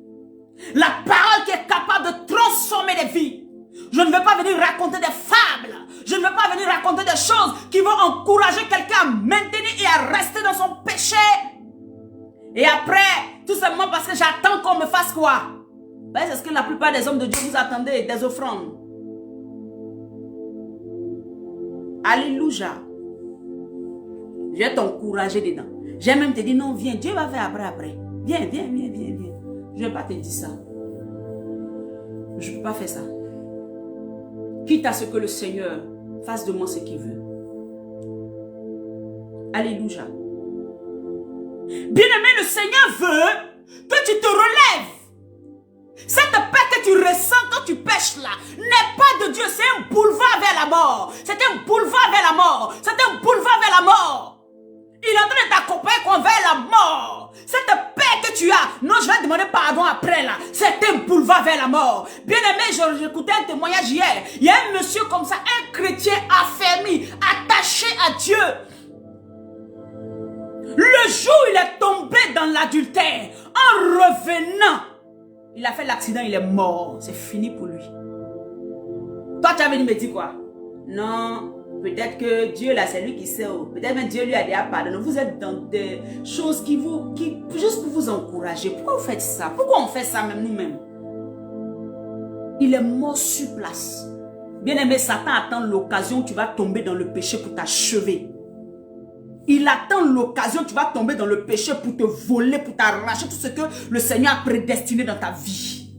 La parole qui est capable de transformer les vies. Je ne veux pas venir raconter des fables. Je ne veux pas venir raconter des choses qui vont encourager quelqu'un à maintenir et à rester dans son péché. Et après, tout simplement parce que j'attends qu'on me fasse quoi? Ben, c'est ce que la plupart des hommes de Dieu vous attendez, des offrandes. Alléluia. Je vais t'encourager dedans. J'ai même te dit, non, viens, Dieu va faire après. Viens. Je ne vais pas te dire ça. Je ne peux pas faire ça. Quitte à ce que le Seigneur fasse de moi ce qu'il veut. Alléluia. Bien-aimé, le Seigneur veut que tu te relèves. Cette paix que tu ressens quand tu pêches là n'est pas de Dieu, c'est un boulevard vers la mort. C'est un boulevard vers la mort. C'est un boulevard vers la mort. Il est en train de t'accompagner vers la mort. Cette paix que tu as, non, je vais te demander pardon après là. C'est un boulevard vers la mort. Bien-aimé, j'écoutais un témoignage hier. Il y a un monsieur comme ça, un chrétien affermi, attaché à Dieu. Le jour où il est tombé dans l'adultère, en revenant, il a fait l'accident, il est mort. C'est fini pour lui. Toi, tu as venu me dire quoi? Non, peut-être que Dieu là, c'est lui qui sait. Peut-être même Dieu lui a déjà pardonné. Vous êtes dans des choses juste pour vous encourager. Pourquoi vous faites ça? Pourquoi on fait ça même nous-mêmes? Il est mort sur place. Bien-aimé, Satan attend l'occasion où tu vas tomber dans le péché pour t'achever. Il attend l'occasion, tu vas tomber dans le péché pour te voler, pour t'arracher tout ce que le Seigneur a prédestiné dans ta vie.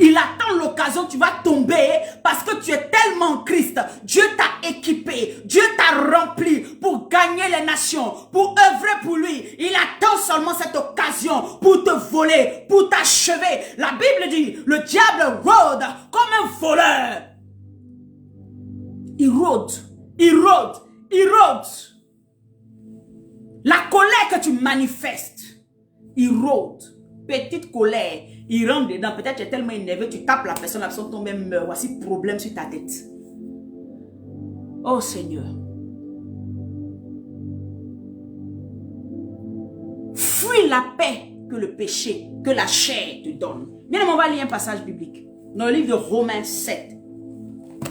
Il attend l'occasion, tu vas tomber parce que tu es tellement Christ. Dieu t'a équipé, Dieu t'a rempli pour gagner les nations, pour œuvrer pour lui. Il attend seulement cette occasion pour te voler, pour t'achever. La Bible dit, le diable rôde comme un voleur. Il rôde, il rôde, il rôde. La colère que tu manifestes, il rôde. Petite colère, il rentre dedans. Peut-être que tu es tellement énervé, tu tapes la personne tombe et meurt. Voici problème sur ta tête. Oh Seigneur. Fuis la paix que le péché, que la chair te donne. Bien, on va lire un passage biblique. Dans le livre de Romains 7.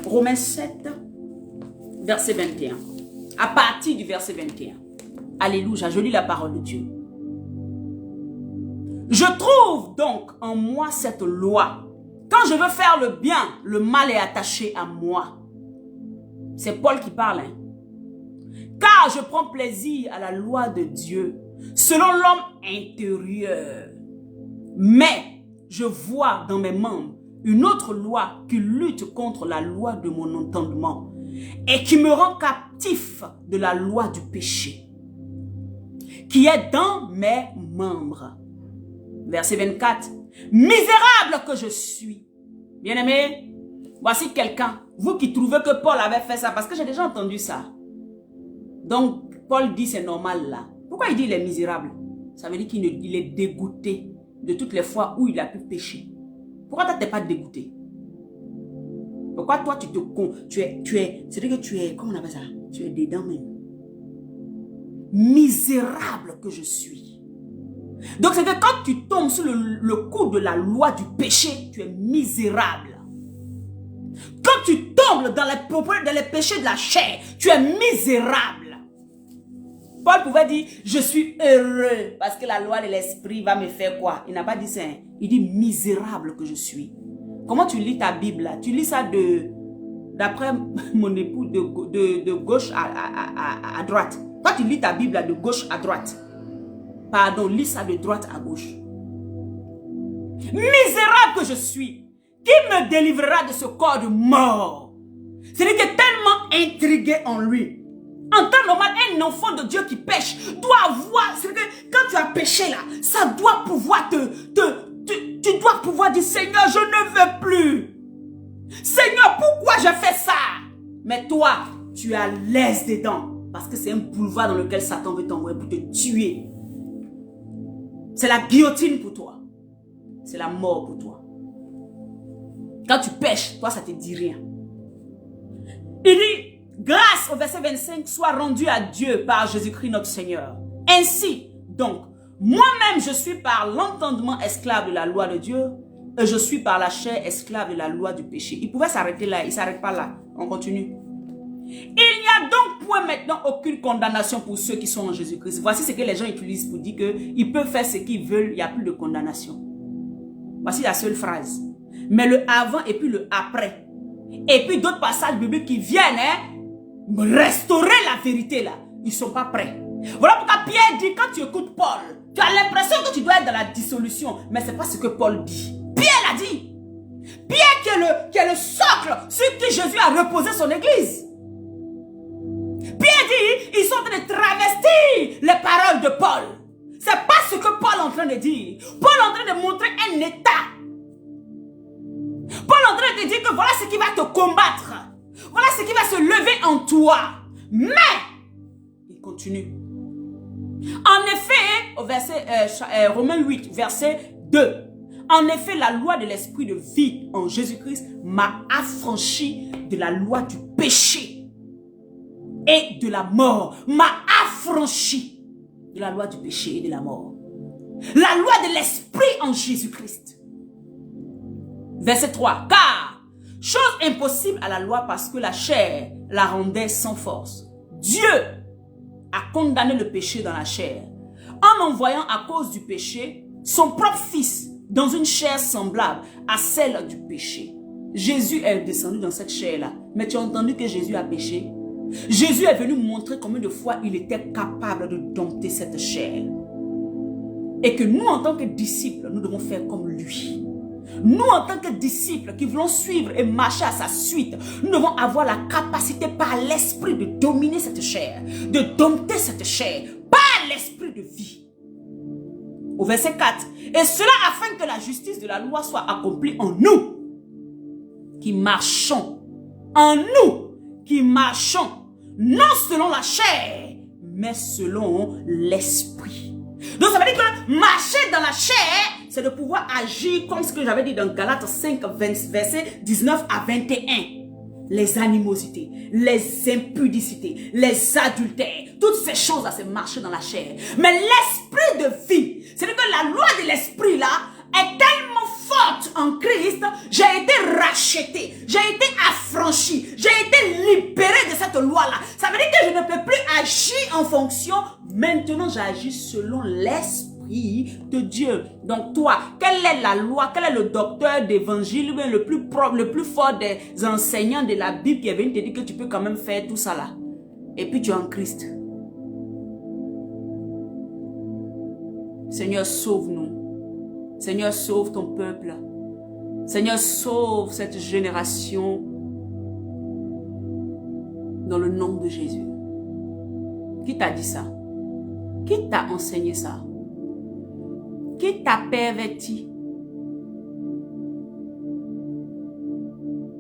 Romains 7, verset 21. À partir du verset 21. Alléluia, je lis la parole de Dieu. Je trouve donc en moi cette loi. Quand je veux faire le bien, le mal est attaché à moi. C'est Paul qui parle. Hein? Car je prends plaisir à la loi de Dieu, selon l'homme intérieur. Mais je vois dans mes membres une autre loi qui lutte contre la loi de mon entendement et qui me rend captif de la loi du péché qui est dans mes membres. Verset 24. Misérable que je suis. Bien-aimé, voici quelqu'un. Vous qui trouvez que Paul avait fait ça, parce que j'ai déjà entendu ça. Donc, Paul dit c'est normal là. Pourquoi il dit il est misérable? Ça veut dire qu'il est dégoûté de toutes les fois où il a pu pécher. Pourquoi tu n'es pas dégoûté? Pourquoi toi, c'est-à-dire que tu es, comment on appelle ça? Tu es dedans même. Misérable que je suis. Donc c'est que quand tu tombes sous le coup de la loi du péché, tu es misérable. Quand tu tombes dans les péchés de la chair, tu es misérable. Paul pouvait dire, je suis heureux parce que la loi de l'esprit va me faire quoi? Il n'a pas dit ça. Hein? Il dit misérable que je suis. Comment tu lis ta Bible là? Tu lis ça d'après mon époux de gauche à droite. Toi tu lis ta Bible là, de gauche à droite. Pardon, lis ça de droite à gauche. Misérable que je suis. Qui me délivrera de ce corps de mort? C'est-à-dire que tellement intrigué en lui. En temps normal, un enfant de Dieu qui pêche doit avoir, c'est que quand tu as péché là, ça doit pouvoir tu dois pouvoir dire, Seigneur, je ne veux plus. Seigneur, pourquoi je fais ça? Mais toi, tu es à l'aise dedans. Parce que c'est un boulevard dans lequel Satan veut t'envoyer pour te tuer. C'est la guillotine pour toi. C'est la mort pour toi. Quand tu pêches, toi, ça te dit rien. Il dit, grâce au verset 25, soit rendue à Dieu par Jésus-Christ notre Seigneur. Ainsi, donc, moi-même, je suis par l'entendement esclave de la loi de Dieu et je suis par la chair esclave de la loi du péché. Il pouvait s'arrêter là, il ne s'arrête pas là. On continue. Il n'y a donc point maintenant aucune condamnation pour ceux qui sont en Jésus-Christ. Voici ce que les gens utilisent pour dire qu'ils peuvent faire ce qu'ils veulent, il n'y a plus de condamnation. Voici la seule phrase. Mais le avant et puis le après. Et puis d'autres passages bibliques qui viennent restaurer la vérité là. Ils ne sont pas prêts. Voilà pourquoi Pierre dit, quand tu écoutes Paul, tu as l'impression que tu dois être dans la dissolution. Mais ce n'est pas ce que Paul dit. Pierre l'a dit. Pierre qui est le socle sur qui Jésus a reposé son église. Pierre dit, ils sont en train de travestir les paroles de Paul. Ce n'est pas ce que Paul est en train de dire. Paul est en train de montrer un état. Paul est en train de te dire que voilà ce qui va te combattre. Voilà ce qui va se lever en toi. Mais, il continue. En effet, au verset Romains 8, verset 2. En effet, la loi de l'esprit de vie en Jésus-Christ m'a affranchi de la loi du péché et de la mort. M'a affranchi de la loi du péché et de la mort. La loi de l'esprit en Jésus-Christ. Verset 3. Car, chose impossible à la loi parce que la chair la rendait sans force. Dieu a condamné le péché dans la chair en envoyant à cause du péché son propre fils dans une chair semblable à celle du péché. Jésus est descendu dans cette chair-là. Mais tu as entendu que Jésus a péché? Jésus est venu montrer combien de fois il était capable de dompter cette chair. Et que nous, en tant que disciples, nous devons faire comme lui. Nous, en tant que disciples qui voulons suivre et marcher à sa suite, nous devons avoir la capacité par l'esprit de dominer cette chair, de dompter cette chair par l'esprit de vie. Au verset 4. Et cela afin que la justice de la loi soit accomplie en nous, qui marchons, non selon la chair, mais selon l'esprit. Donc ça veut dire que marcher dans la chair, c'est de pouvoir agir comme ce que j'avais dit dans Galates 5, verset 19 à 21. Les animosités, les impudicités, les adultères, toutes ces choses-là, c'est marcher dans la chair. Mais l'esprit de vie, c'est-à-dire que la loi de l'esprit là est tellement forte en Christ, j'ai été racheté, j'ai été affranchi, j'ai été libéré de cette loi-là. Ça veut dire que je ne peux plus agir en fonction. Maintenant, j'agis selon l'esprit de Dieu. Donc toi, quelle est la loi, quel est le docteur d'évangile, le plus fort des enseignants de la Bible qui est venu te dire que tu peux quand même faire tout ça là? Et puis tu es en Christ. Seigneur, sauve-nous. Seigneur, sauve ton peuple. Seigneur, sauve cette génération dans le nom de Jésus. Qui t'a dit ça? Qui t'a enseigné ça? Qui t'a perverti?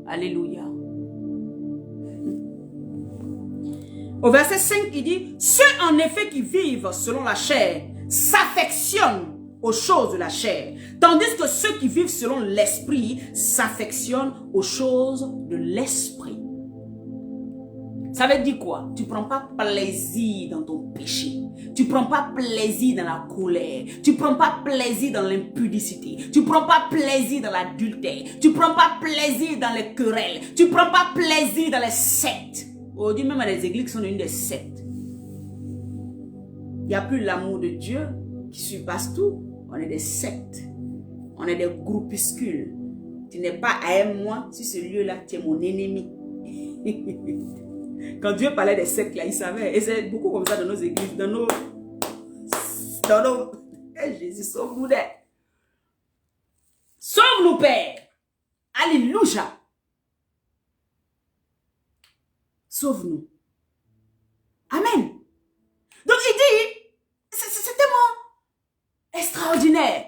Alléluia. Au verset 5, il dit, ceux en effet qui vivent selon la chair s'affectionnent aux choses de la chair, Tandis que ceux qui vivent selon l'esprit s'affectionnent aux choses de l'esprit. Ça veut dire quoi? Tu ne prends pas plaisir dans ton péché. Tu ne prends pas plaisir dans la colère. Tu ne prends pas plaisir dans l'impudicité. Tu ne prends pas plaisir dans l'adultère. Tu ne prends pas plaisir dans les querelles. Tu ne prends pas plaisir dans les sectes. Aujourd'hui, même les églises sont une des sectes. Il n'y a plus l'amour de Dieu qui surpasse tout. On est des sectes. On est des groupuscules. Tu n'es pas à un mois sur ce lieu-là, tu es mon ennemi. Quand Dieu parlait des sectes, là, il savait. Et c'est beaucoup comme ça dans nos églises, dans nos... Jésus, sauve-nous d'être. Sauve-nous, Père. Alléluia. Sauve-nous. Amen. Donc il dit, c'est tellement extraordinaire.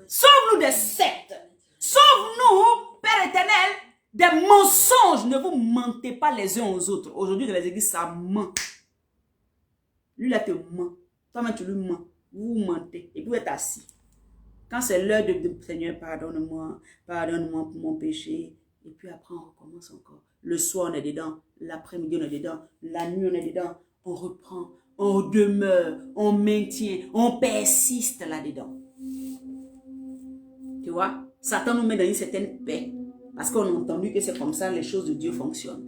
Sauve-nous des sectes. Sauve-nous, Père éternel, des mensonges. Ne vous mentez pas les uns aux autres. Aujourd'hui, dans les églises, ça ment. Lui, là, te ment. Toi-même, tu lui mens. Vous mentez. Et puis, vous êtes assis. Quand c'est l'heure de Seigneur, pardonne-moi pour mon péché. Et puis après, on recommence encore. Le soir, on est dedans. L'après-midi, on est dedans. La nuit, on est dedans. On reprend. On demeure. On maintient. On persiste là-dedans. Tu vois? Satan nous met dans une certaine paix. Parce qu'on a entendu que c'est comme ça les choses de Dieu fonctionnent.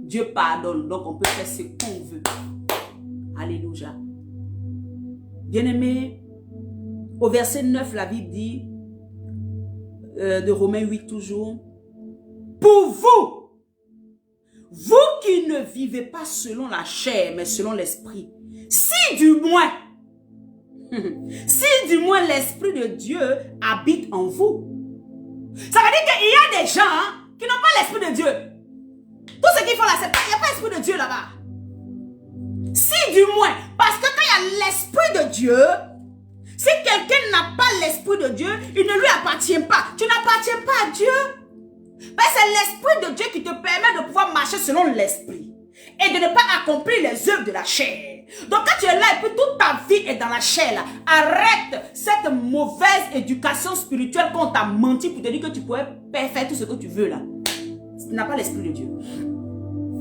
Dieu pardonne. Donc, on peut faire ce qu'on veut. Alléluia. Bien-aimé, au verset 9, la Bible dit, de Romains 8 toujours, pour vous, vous qui ne vivez pas selon la chair, mais selon l'esprit, si du moins l'esprit de Dieu habite en vous. Ça veut dire qu'il y a des gens qui n'ont pas l'esprit de Dieu. Tout ce qu'ils font là, il n'y a pas l'esprit de Dieu là-bas. Si du moins, parce que quand il y a l'esprit de Dieu, si quelqu'un n'a pas l'esprit de Dieu, il ne lui appartient pas. Tu n'appartiens pas à Dieu. Ben, c'est l'esprit de Dieu qui te permet de pouvoir marcher selon l'esprit et de ne pas accomplir les œuvres de la chair. Donc quand tu es là et puis toute ta vie est dans la chair, là, arrête cette mauvaise éducation spirituelle qu'on t'a menti pour te dire que tu pourrais faire tout ce que tu veux là. Tu n'as pas l'esprit de Dieu.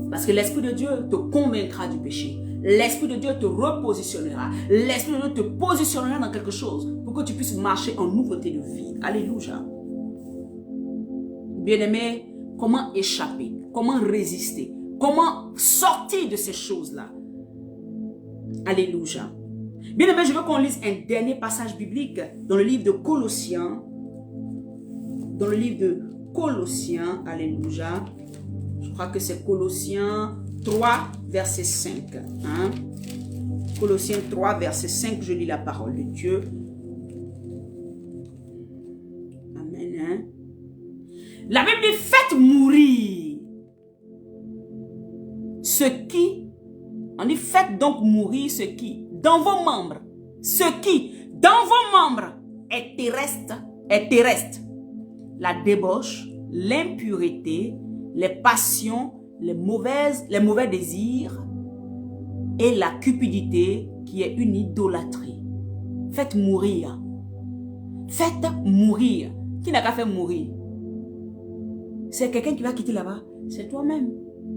Parce que l'esprit de Dieu te convaincra du péché. L'esprit de Dieu te repositionnera. L'esprit de Dieu te positionnera dans quelque chose pour que tu puisses marcher en nouveauté de vie. Alléluia. Bien-aimé, comment échapper? Comment résister? Comment sortir de ces choses-là? Alléluia. Bien-aimé, je veux qu'on lise un dernier passage biblique dans le livre de Colossiens. Dans le livre de Colossiens. Alléluia. Je crois que c'est Colossiens 3, verset 5. Hein? Colossiens 3, verset 5, je lis la parole de Dieu. Amen. Hein? La Bible dit, faites mourir ce qui, on dit, faites donc mourir ce qui, dans vos membres, ce qui, dans vos membres, est terrestre. La débauche, l'impureté, les passions, les mauvais désirs et la cupidité qui est une idolâtrie. Faites mourir. Faites mourir. Qui n'a qu'à faire mourir? C'est quelqu'un qui va quitter là-bas. C'est toi-même.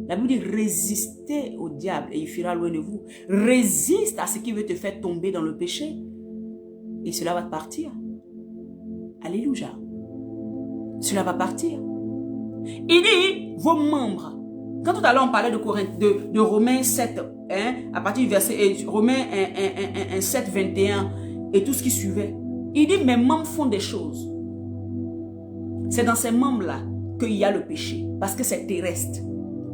La Bible dit résistez au diable et il fuira loin de vous. Résiste à ce qui veut te faire tomber dans le péché et cela va partir. Alléluia. Cela va partir. Il dit vos membres. Quand tout à l'heure on parlait de Romains 7, hein, à partir du verset Romains 7, 21 et tout ce qui suivait. Il dit mes membres font des choses. C'est dans ces membres-là qu'il y a le péché. Parce que c'est terrestre.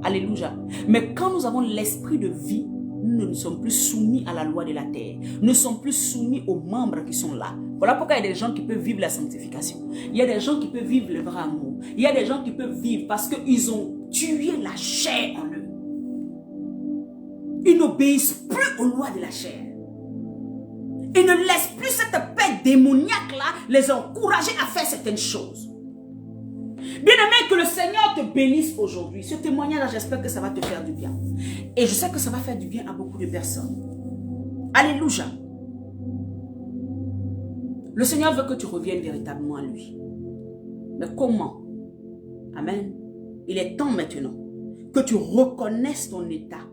Alléluia. Mais quand nous avons l'esprit de vie, nous ne sommes plus soumis à la loi de la terre. Nous ne sommes plus soumis aux membres qui sont là. Voilà pourquoi il y a des gens qui peuvent vivre la sanctification. Il y a des gens qui peuvent vivre le vrai amour. Il y a des gens qui peuvent vivre parce qu'ils ont tué la chair en eux. Ils n'obéissent plus aux lois de la chair. Ils ne laissent plus cette paix démoniaque-là les encourager à faire certaines choses. Bien-aimé, que le Seigneur te bénisse aujourd'hui. Ce témoignage-là, j'espère que ça va te faire du bien. Et je sais que ça va faire du bien à beaucoup de personnes. Alléluia. Le Seigneur veut que tu reviennes véritablement à lui. Mais comment? Amen. Il est temps maintenant que tu reconnaisses ton état.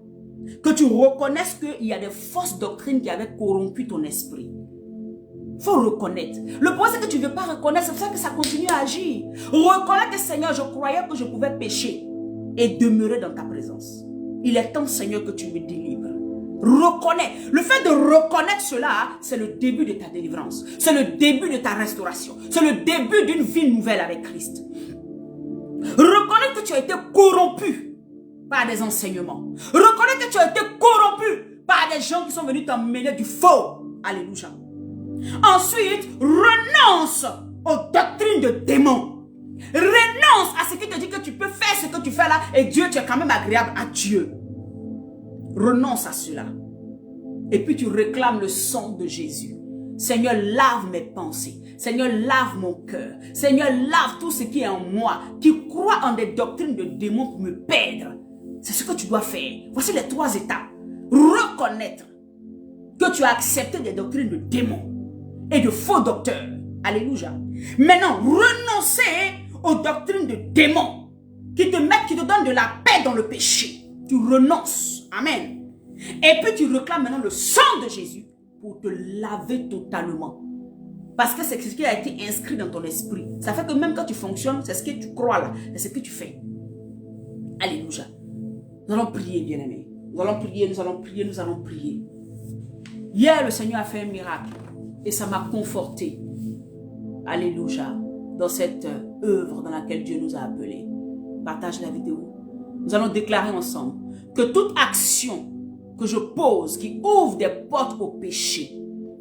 Que tu reconnaisses qu'il y a des fausses doctrines qui avaient corrompu ton esprit. Il faut reconnaître. Le problème, c'est que tu ne veux pas reconnaître. C'est pour ça que ça continue à agir. Reconnais que Seigneur, je croyais que je pouvais pécher et demeurer dans ta présence. Il est temps, Seigneur, que tu me délivres. Reconnais. Le fait de reconnaître cela, c'est le début de ta délivrance. C'est le début de ta restauration. C'est le début d'une vie nouvelle avec Christ. Reconnais que tu as été corrompu par des enseignements. Reconnais que tu as été corrompu par des gens qui sont venus t'emmener du faux. Alléluia. Ensuite, renonce aux doctrines de démons. Renonce à ce qui te dit que tu peux faire ce que tu fais là et Dieu, tu es quand même agréable à Dieu. Renonce à cela. Et puis tu réclames le sang de Jésus. Seigneur, lave mes pensées. Seigneur, lave mon cœur. Seigneur, lave tout ce qui est en moi, qui croit en des doctrines de démons pour me perdre. C'est ce que tu dois faire. Voici les 3 étapes. Reconnaître que tu as accepté des doctrines de démons et de faux docteurs. Alléluia. Maintenant, renoncer aux doctrines de démons qui te mettent, qui te donnent de la paix dans le péché. Tu renonces. Amen. Et puis tu réclames maintenant le sang de Jésus pour te laver totalement. Parce que c'est ce qui a été inscrit dans ton esprit. Ça fait que même quand tu fonctionnes, c'est ce que tu crois là. C'est ce que tu fais. Alléluia. Nous allons prier, bien-aimés. Nous allons prier, nous allons prier, nous allons prier. Hier, le Seigneur a fait un miracle. Et ça m'a conforté. Alléluia. Dans cette œuvre dans laquelle Dieu nous a appelés. Partage la vidéo. Nous allons déclarer ensemble que toute action que je pose qui ouvre des portes au péché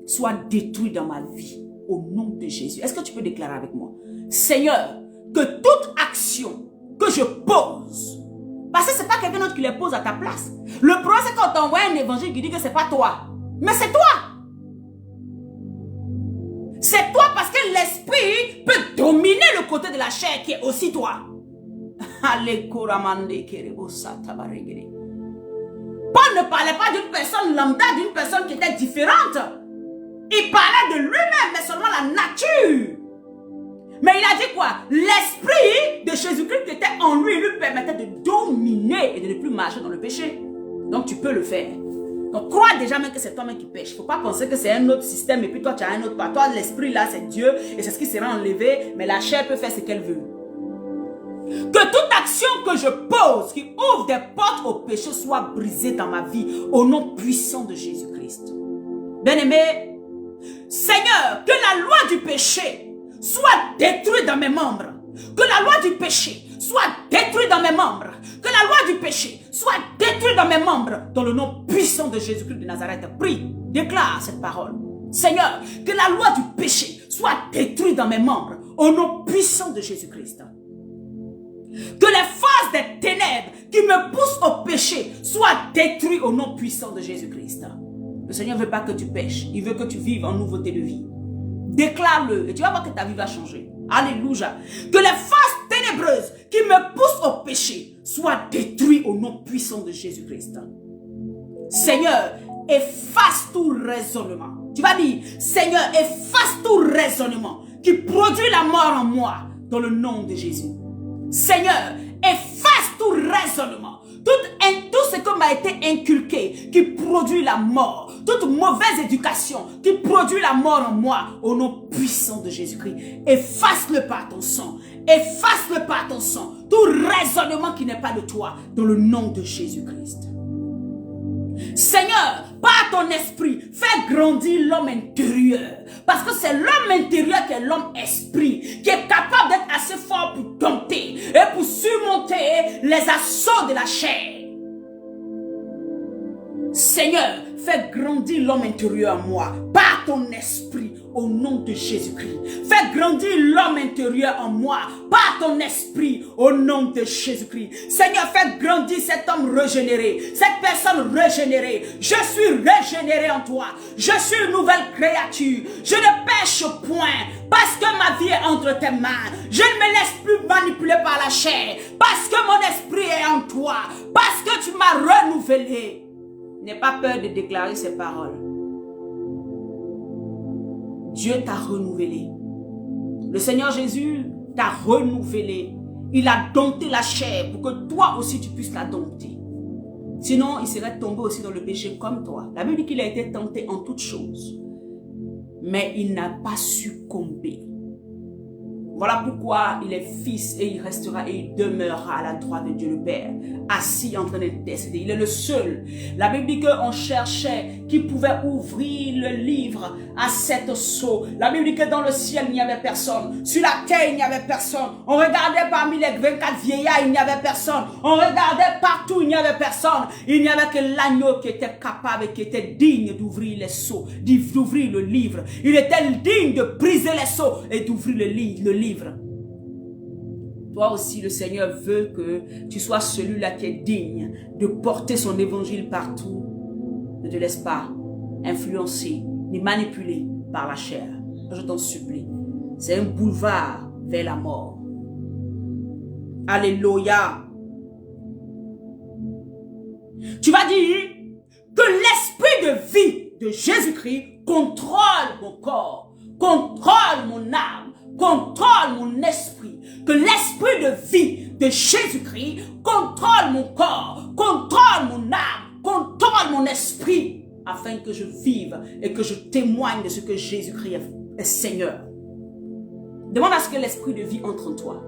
soit détruite dans ma vie au nom de Jésus. Est-ce que tu peux déclarer avec moi? Seigneur, que toute action que je pose, parce que ce n'est pas quelqu'un d'autre qui les pose à ta place. Le problème, c'est quand on t'envoie un évangile qui dit que ce n'est pas toi. Mais c'est toi. C'est toi parce que l'esprit peut dominer le côté de la chair qui est aussi toi. Paul ne parlait pas d'une personne lambda, d'une personne qui était différente. Il parlait de lui-même, mais seulement la nature. Mais il a dit quoi? L'esprit de Jésus-Christ qui était en lui permettait de dominer et de ne plus marcher dans le péché. Donc tu peux le faire. Donc crois déjà même que c'est toi-même qui pêche. Il ne faut pas penser que c'est un autre système et puis toi tu as un autre. Toi l'esprit là c'est Dieu et c'est ce qui sera enlevé. Mais la chair peut faire ce qu'elle veut. Que toute action que je pose qui ouvre des portes au péché soit brisée dans ma vie au nom puissant de Jésus-Christ. Bien-aimé, Seigneur, que la loi du péché soit détruite dans mes membres. Que la loi du péché soit détruite dans mes membres. Que la loi du péché soit détruite dans mes membres. Dans le nom puissant de Jésus-Christ de Nazareth. Prie, déclare cette parole. Seigneur, que la loi du péché soit détruite dans mes membres. Au nom puissant de Jésus-Christ. Que les forces des ténèbres qui me poussent au péché soient détruites au nom puissant de Jésus-Christ. Le Seigneur ne veut pas que tu pêches. Il veut que tu vives en nouveauté de vie. Déclare-le et tu vas voir que ta vie va changer. Alléluia. Que les forces ténébreuses qui me poussent au péché soient détruites au nom puissant de Jésus-Christ. Seigneur, efface tout raisonnement. Tu vas dire, Seigneur, efface tout raisonnement qui produit la mort en moi dans le nom de Jésus. Seigneur, efface tout raisonnement, tout ce qui m'a été inculqué, qui produit la mort, toute mauvaise éducation qui produit la mort en moi, au nom puissant de Jésus-Christ. Efface-le par ton sang, efface-le par ton sang, tout raisonnement qui n'est pas de toi, dans le nom de Jésus-Christ. Seigneur, par ton esprit, fais grandir l'homme intérieur. Parce que c'est l'homme intérieur qui est l'homme esprit, qui est capable d'être assez fort pour dompter et pour surmonter les assauts de la chair. Seigneur, fais grandir l'homme intérieur en moi, par ton esprit, au nom de Jésus-Christ. Fais grandir l'homme intérieur en moi, par ton esprit, au nom de Jésus-Christ. Seigneur, fais grandir cet homme régénéré, cette personne régénérée. Je suis régénéré en toi. Je suis une nouvelle créature. Je ne pêche point, parce que ma vie est entre tes mains. Je ne me laisse plus manipuler par la chair, parce que mon esprit est en toi, parce que tu m'as renouvelé. N'aie pas peur de déclarer ces paroles. Dieu t'a renouvelé. Le Seigneur Jésus t'a renouvelé. Il a dompté la chair pour que toi aussi tu puisses la dompter. Sinon, il serait tombé aussi dans le péché comme toi. La Bible dit qu'il a été tenté en toutes choses. Mais il n'a pas succombé. Voilà pourquoi il est fils et il restera et il demeurera à la droite de Dieu le Père, assis en train d'intercéder. Il est le seul. La Bible dit qu'on cherchait qui pouvait ouvrir le livre à sept sceaux. La Bible dit que dans le ciel, il n'y avait personne. Sur la terre, il n'y avait personne. On regardait parmi les 24 vieillards, il n'y avait personne. On regardait partout, il n'y avait personne. Il n'y avait que l'agneau qui était capable et qui était digne d'ouvrir les sceaux, d'ouvrir le livre. Il était digne de briser les sceaux et d'ouvrir le livre. Toi aussi, le Seigneur veut que tu sois celui-là qui est digne de porter son évangile partout. Ne te laisse pas influencer ni manipuler par la chair. Je t'en supplie. C'est un boulevard vers la mort. Alléluia. Tu vas dire que l'esprit de vie de Jésus-Christ contrôle mon corps, contrôle mon âme, contrôle mon esprit, que l'esprit de vie de Jésus-Christ contrôle mon corps, contrôle mon âme, contrôle mon esprit, afin que je vive et que je témoigne de ce que Jésus-Christ est Seigneur. Demande à ce que l'esprit de vie entre en toi.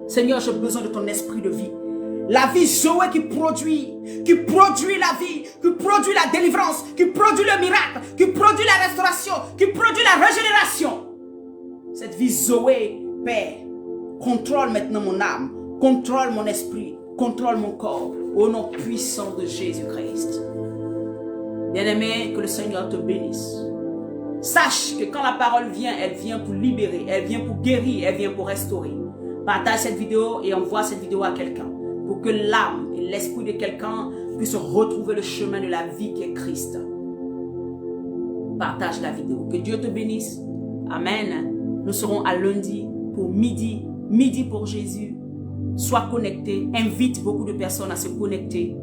Seigneur, j'ai besoin de ton esprit de vie. La vie Zoé qui produit la vie, qui produit la délivrance, qui produit le miracle, qui produit la restauration, qui produit la régénération. Cette vie Zoé, Père, contrôle maintenant mon âme, contrôle mon esprit, contrôle mon corps, au nom puissant de Jésus-Christ. Bien-aimé, que le Seigneur te bénisse. Sache que quand la parole vient, elle vient pour libérer, elle vient pour guérir, elle vient pour restaurer. Partage cette vidéo et envoie cette vidéo à quelqu'un, pour que l'âme et l'esprit de quelqu'un puissent retrouver le chemin de la vie qui est Christ. Partage la vidéo. Que Dieu te bénisse. Amen. Nous serons à lundi pour midi pour Jésus. Sois connecté, invite beaucoup de personnes à se connecter.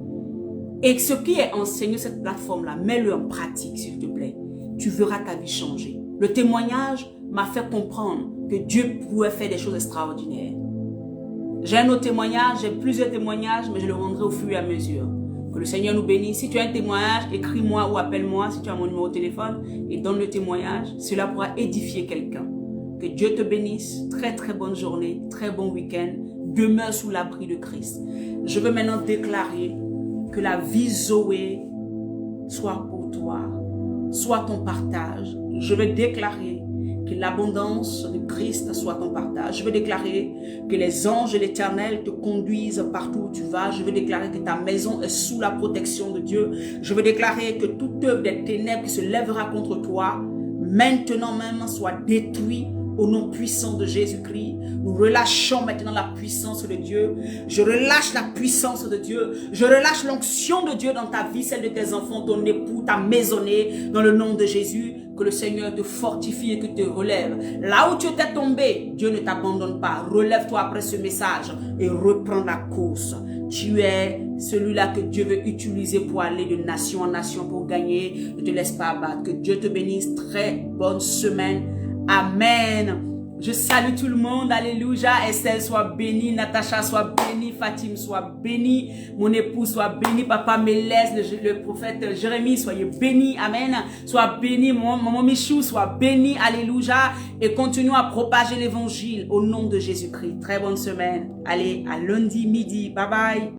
Et ce qui est enseigné sur cette plateforme-là, mets-le en pratique, s'il te plaît. Tu verras ta vie changer. Le témoignage m'a fait comprendre que Dieu pouvait faire des choses extraordinaires. J'ai un autre témoignage, j'ai plusieurs témoignages, mais je le rendrai au fur et à mesure. Que le Seigneur nous bénisse. Si tu as un témoignage, écris-moi ou appelle-moi si tu as mon numéro de téléphone et donne le témoignage. Cela pourra édifier quelqu'un. Que Dieu te bénisse. Très très bonne journée, très bon week-end. Demeure sous l'abri de Christ. Je veux maintenant déclarer que la vie Zoé soit pour toi, soit ton partage. Je veux déclarer que l'abondance de Christ soit ton partage. Je veux déclarer que les anges de l'Éternel te conduisent partout où tu vas. Je veux déclarer que ta maison est sous la protection de Dieu. Je veux déclarer que toute œuvre des ténèbres qui se lèvera contre toi, maintenant même, soit détruite au nom puissant de Jésus-Christ. Nous relâchons maintenant la puissance de Dieu. Je relâche la puissance de Dieu. Je relâche l'onction de Dieu dans ta vie, celle de tes enfants, ton époux, ta maisonnée, dans le nom de Jésus. Que le Seigneur te fortifie et que te relève. Là où tu étais tombé, Dieu ne t'abandonne pas. Relève-toi après ce message et reprends la course. Tu es celui-là que Dieu veut utiliser pour aller de nation en nation pour gagner. Ne te laisse pas abattre. Que Dieu te bénisse. Très bonne semaine. Amen. Je salue tout le monde. Alléluia. Estelle soit bénie. Natacha soit bénie. Fatim soit bénie. Mon époux soit béni. Papa Mélès, le prophète Jérémie, soyez béni. Amen. Soit béni. Maman Michou soit béni. Alléluia. Et continuons à propager l'évangile au nom de Jésus-Christ. Très bonne semaine. Allez, à lundi midi. Bye bye.